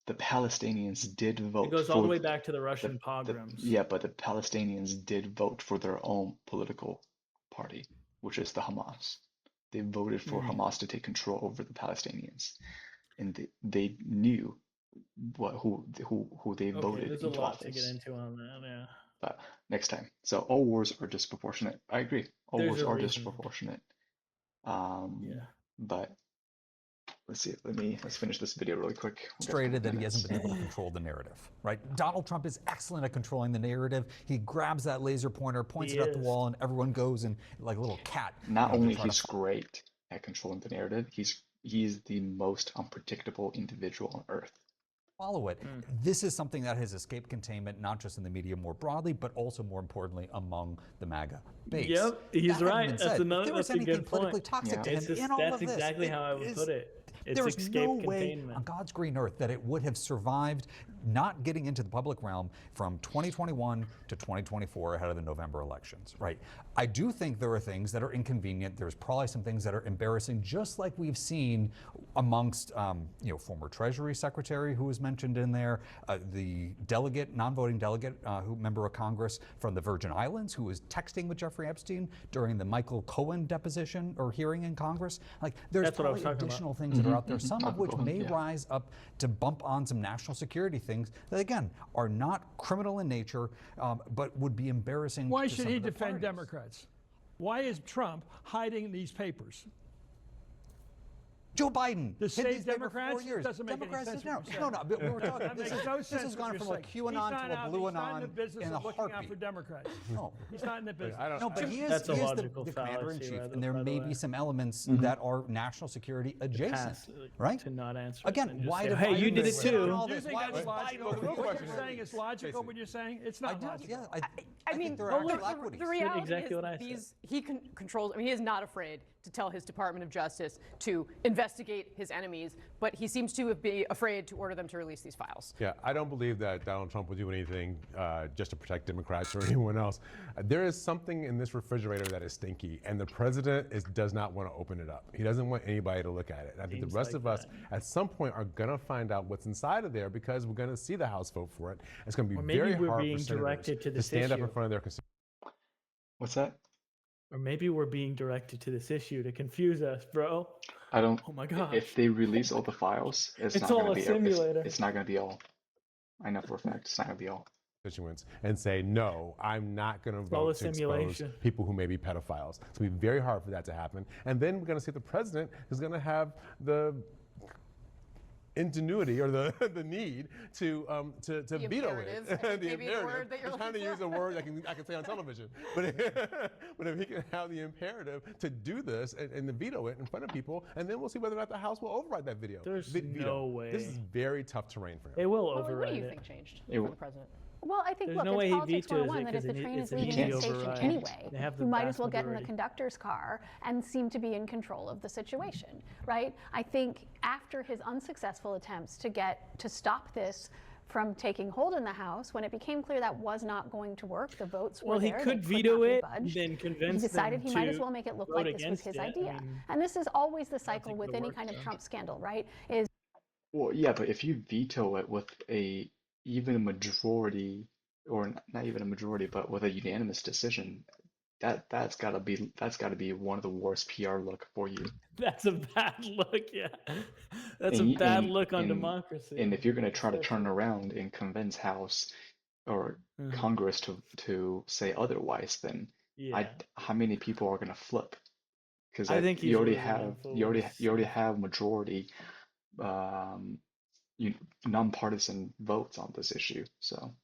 The Palestinians did vote. It goes all the way back to the Russian pogroms. Yeah, but the Palestinians did vote for their own political party, which is the Hamas. They voted for Hamas to take control over the Palestinians, and they knew who they voted There's a into lot office. to get into on that. Yeah. But next time. So all wars are disproportionate. I agree. All wars are reason. disproportionate. Yeah. But let's see. Let's finish this video really quick. Frustrated that he hasn't been able to control the narrative, right? Donald Trump is excellent at controlling the narrative. He grabs that laser pointer, points it at the wall, and everyone goes and like a little cat. Not only he's great at controlling the narrative, he's the most unpredictable individual on earth. Follow it. This is something that has escaped containment, not just in the media more broadly, but also more importantly among the MAGA base. Yep, he's right. That's if there was a anything good politically point. toxic to him in all of this, that's exactly how I would put it. It's there is no way containment. on God's green earth that it would have survived not getting into the public realm from 2021 to 2024 ahead of the November elections, right? I do think there are things that are inconvenient. There's probably some things that are embarrassing, just like we've seen amongst, former Treasury Secretary who was mentioned in there, the delegate, non-voting delegate, member of Congress from the Virgin Islands who was texting with Jeffrey Epstein during the Michael Cohen deposition or hearing in Congress. Like, there's probably additional things that are out there, some of which may rise up to bump on some national security things that, again, are not criminal in nature, but would be embarrassing. Why should he defend Democrats? Why is Trump hiding these papers? Joe Biden. The state Democrats doesn't make any sense. No. But we were talking. This has gone from a QAnon to a blue anon in a heartbeat. For Democrats. No, he's not in the business. No, but he is the commander in chief, and there may be some elements that are national security adjacent, right? To not answer. Again, why? Hey, you did it too. Do you think that's logical? What you're saying is logical. What you're saying, it's not logical. Yeah, I mean, there are equity. the reality exactly is what I said. he controls. I mean, he is not afraid to tell his Department of Justice to investigate his enemies, but he seems to be afraid to order them to release these files. Yeah, I don't believe that Donald Trump would do anything just to protect Democrats or anyone else. There is something in this refrigerator that is stinky, and the president does not want to open it up. He doesn't want anybody to look at it. And I think the rest of us, at some point, are going to find out what's inside of there because we're going to see the House vote for it. It's going to be very hard for senators to stand up in front of their constituents. What's that? Or maybe we're being directed to this issue to confuse us, bro. I don't. Oh my gosh. If they release all the files, it's not all going a to be. simulator. It's not going to be all. I know for a fact it's not going to be all. Constituents and say, no, I'm not going to vote to expose people who may be pedophiles. It's going to be very hard for that to happen. And then we're going to see the president is going to have the ingenuity or the need to veto it. The imperative. I'm trying to use a word I can say on television. But if he can have the imperative to do this and to veto it in front of people, and then we'll see whether or not the House will override that veto. There's no way. This is very tough terrain for him. They will override it. What do you think changed for the president? Well, I think, There's look, no way it's he politics vetoes 101 it that if the 'cause train is it's leaving the an station override. anyway, They have the you might vast as well get in the majority. conductor's car and seem to be in control of the situation, right? I think after his unsuccessful attempts to stop this from taking hold in the House, when it became clear that was not going to work, the votes were Well, he there. could they veto not be it, budged. then convince He decided them he might as to well make it look vote like this was against his it. I idea. mean, And this is always the cycle think with it'll any work, kind of though. Trump scandal, right? Is Well, yeah, but if you veto it with even a majority, or not even a majority, but with a unanimous decision, that's got to be one of the worst PR look for you. That's a bad look, yeah. That's a bad look on democracy. And if you're going to try to turn around and convince House or Congress to say otherwise, then how many people are going to flip? Because I think you already have majority nonpartisan votes on this issue. So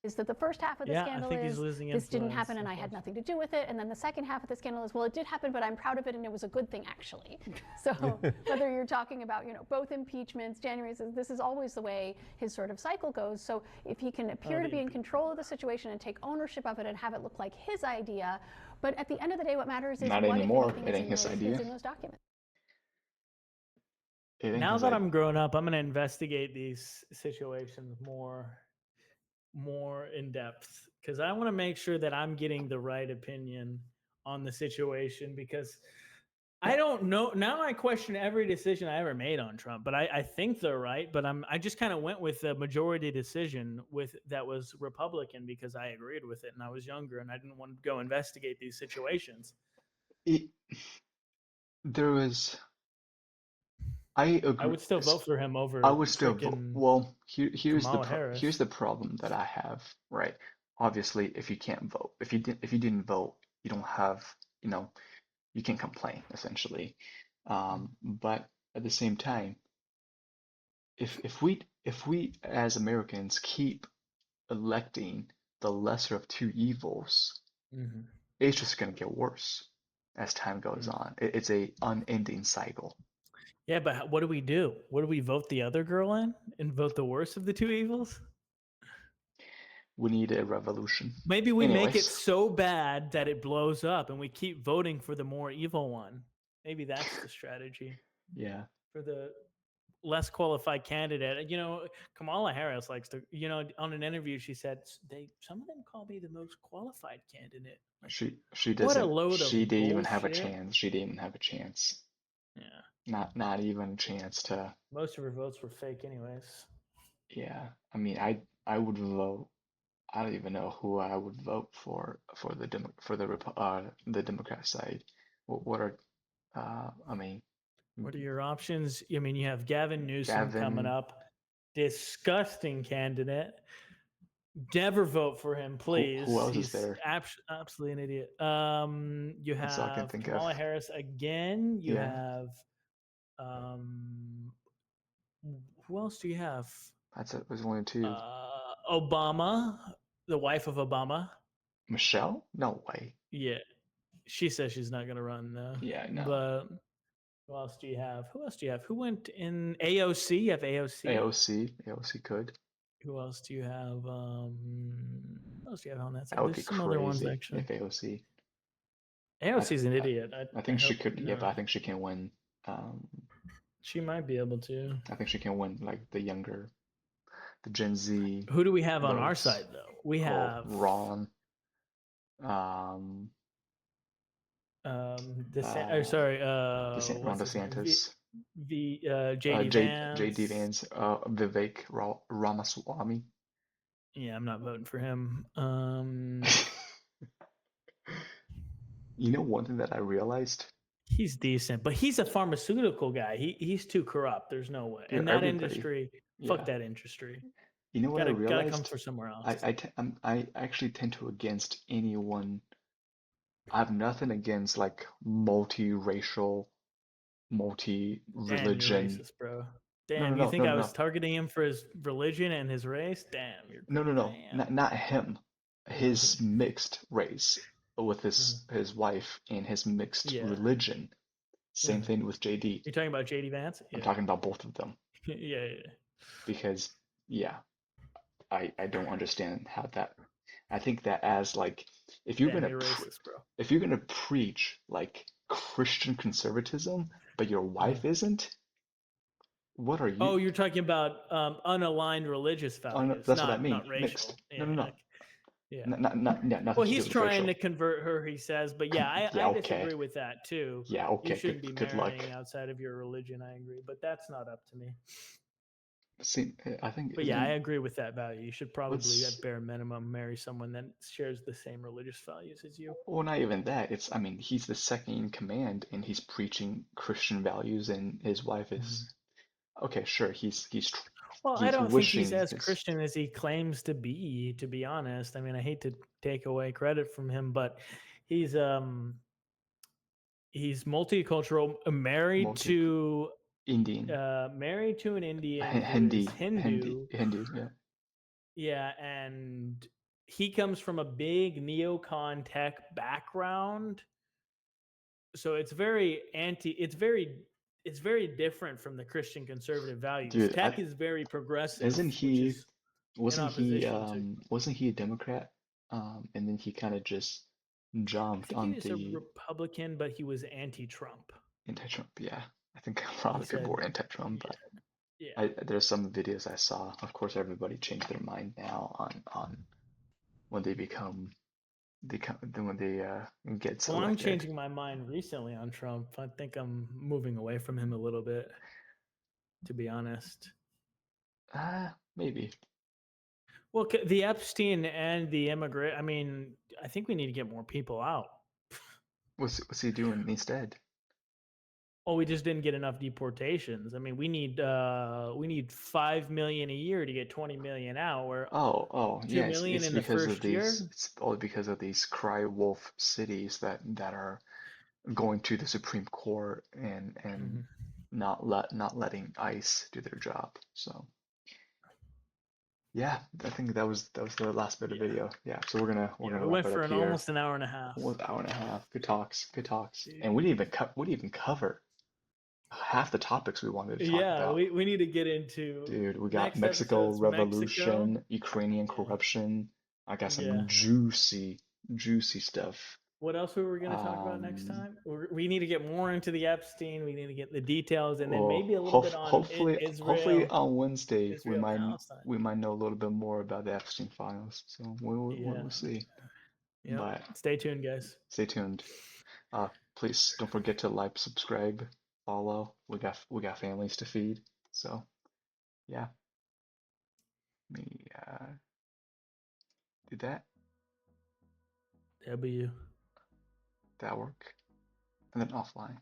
is that the first half of the scandal I think he's is losing this didn't influence, happen and I had nothing to do with it, and then the second half of the scandal is, well, it did happen, but I'm proud of it and it was a good thing actually. So whether you're talking about both impeachments, January, this is always the way his sort of cycle goes. So if he can appear to be in control of the situation and take ownership of it and have it look like his idea, but at the end of the day, what matters is not what anymore. if It ain't his idea. is in those documents. Now that I'm grown up, I'm going to investigate these situations more in depth, because I want to make sure that I'm getting the right opinion on the situation, because I don't know. Now I question every decision I ever made on Trump, but I think they're right. But I just kind of went with the majority decision that was Republican because I agreed with it and I was younger and I didn't want to go investigate these situations. I agree. I would still vote for him over. I would still vote. Well, here's the problem that I have. Right. Obviously, if you can't vote, if you didn't vote, you don't have, you can complain essentially. But at the same time, if we as Americans keep electing the lesser of two evils, it's just gonna get worse as time goes on. It's a unending cycle. Yeah, but what do we do? What do we vote the other girl in and vote the worst of the two evils? We need a revolution. Maybe we make it so bad that it blows up and we keep voting for the more evil one. Maybe that's the strategy. Yeah. For the less qualified candidate. Kamala Harris likes to, on an interview, she said, some of them call me the most qualified candidate. She doesn't. What a load of She didn't even have a bullshit. chance. She didn't even have a chance. Yeah. Not even a chance to. Most of her votes were fake anyways. Yeah. I mean, I would vote. I don't even know who I would vote for the Democrat side. What are what are your options? I mean, you have Gavin Newsom coming up. Disgusting candidate. Never vote for him, please. Who else is there? Absolutely an idiot. You That's all I can have think Kamala of. Harris again. You have who else do you have? There's only two. Obama, the wife of Obama. Michelle? No way. Yeah. She says she's not going to run though. Yeah, no. But who else do you have? Who went in AOC? You have AOC. AOC could. Who else do you have? Who else do you have on that side? That would There's be some other ones crazy actually. if AOC. AOC's an idiot. I think she hope could, yeah, no. but I think she can win. She might be able to. I think she can win like the younger, the Gen Z Who do we have on our votes. side though? We Oh, have Ron. sorry, Ron what's his name? DeSantis. JD JD Vance. Vance. Vivek Ramaswamy. Yeah, I'm not voting for him. You know, one thing that I realized, He's decent, but he's a pharmaceutical guy. He's too corrupt. There's no way. dude, And that everybody, industry, fuck yeah. that industry. You know what I Gotta come realized? for somewhere else. I actually tend to against anyone. I have nothing against like multiracial, Damn, you're multi-religion. racist, bro. No, no, Damn, you no, think no, I no, was no, targeting him for his religion and his race? Damn, you're no, no, no, damn. not him. His mixed race with his wife and his mixed Yeah. religion. Same thing with JD. You're talking about JD Vance? I'm Yeah. talking about both of them yeah. because yeah, I don't understand how that. I think that as like if you're Damn, gonna you're racist, bro. if you're gonna preach like Christian conservatism, but your wife isn't, what are you? Oh, you're talking about unaligned religious Oh, no, values, that's what I mean. not racial. Mixed. No, no, Yeah. no. Yeah. Nothing Well, to do he's with trying racial. to convert her, he says, but yeah, Yeah, I okay. disagree with that too. Yeah, You okay. shouldn't be Good luck. marrying outside of your religion. I agree, but that's not up to me. See, I think. But yeah, I agree with that value. You should probably, What's at bare minimum, marry someone that shares the same religious values as you. well, not even that. It's I mean, he's the second in command, and he's preaching Christian values, and his wife is okay. Sure, Well, I he's don't think he's wishing as his Christian as he claims to be honest. I mean, I hate to take away credit from him, but he's multicultural, married multi to Indian, married to an Indian who is Hindu. Hindi, yeah. Yeah, and he comes from a big neocon tech background. So it's very it's very different from the Christian conservative values. Dude, Tech is very progressive, isn't which he? is in opposition to. Wasn't he a Democrat? And then he kind of just I jumped think he on was a the Republican, but he was anti-Trump. anti-Trump. Yeah, I think a lot He of people said, were anti-Trump, but yeah. there's some videos I saw. Of course, everybody changed their mind now on when they become when they get Well, I'm selected. changing my mind recently on Trump. I think I'm moving away from him a little bit, to be honest. Maybe. Well, the Epstein and the immigrant. I mean, I think we need to get more people out. What's he doing instead? Oh, we just didn't get enough deportations. I mean, we need 5 million a year to get 20 million out. We're Oh, 2 yeah, million it's in the because of first year. it's all because of these cry wolf cities that are going to the Supreme Court and not letting ICE do their job. So yeah, I think that was the last bit of video. Yeah, so we're gonna We wrap went it for up here. almost an hour and a half. Almost hour and a half. Good talks, good talks. And we didn't even cover half the topics we wanted to talk Yeah, about. we need to get into. Dude, we got Next Mexico episode's revolution, Mexico. Ukrainian corruption. I got some Yeah. juicy stuff. What else were we going to talk about next time? We need to get more into the Epstein. We need to get the details, and then maybe a little bit on hopefully Israel. on Wednesday Israel Palestine. we might know a little bit more about the Epstein files. So we'll see. Yeah. But stay tuned, guys. Stay tuned. Please don't forget to like, subscribe, follow. We got families to feed. So yeah. Let me do that. W. That work. And then offline.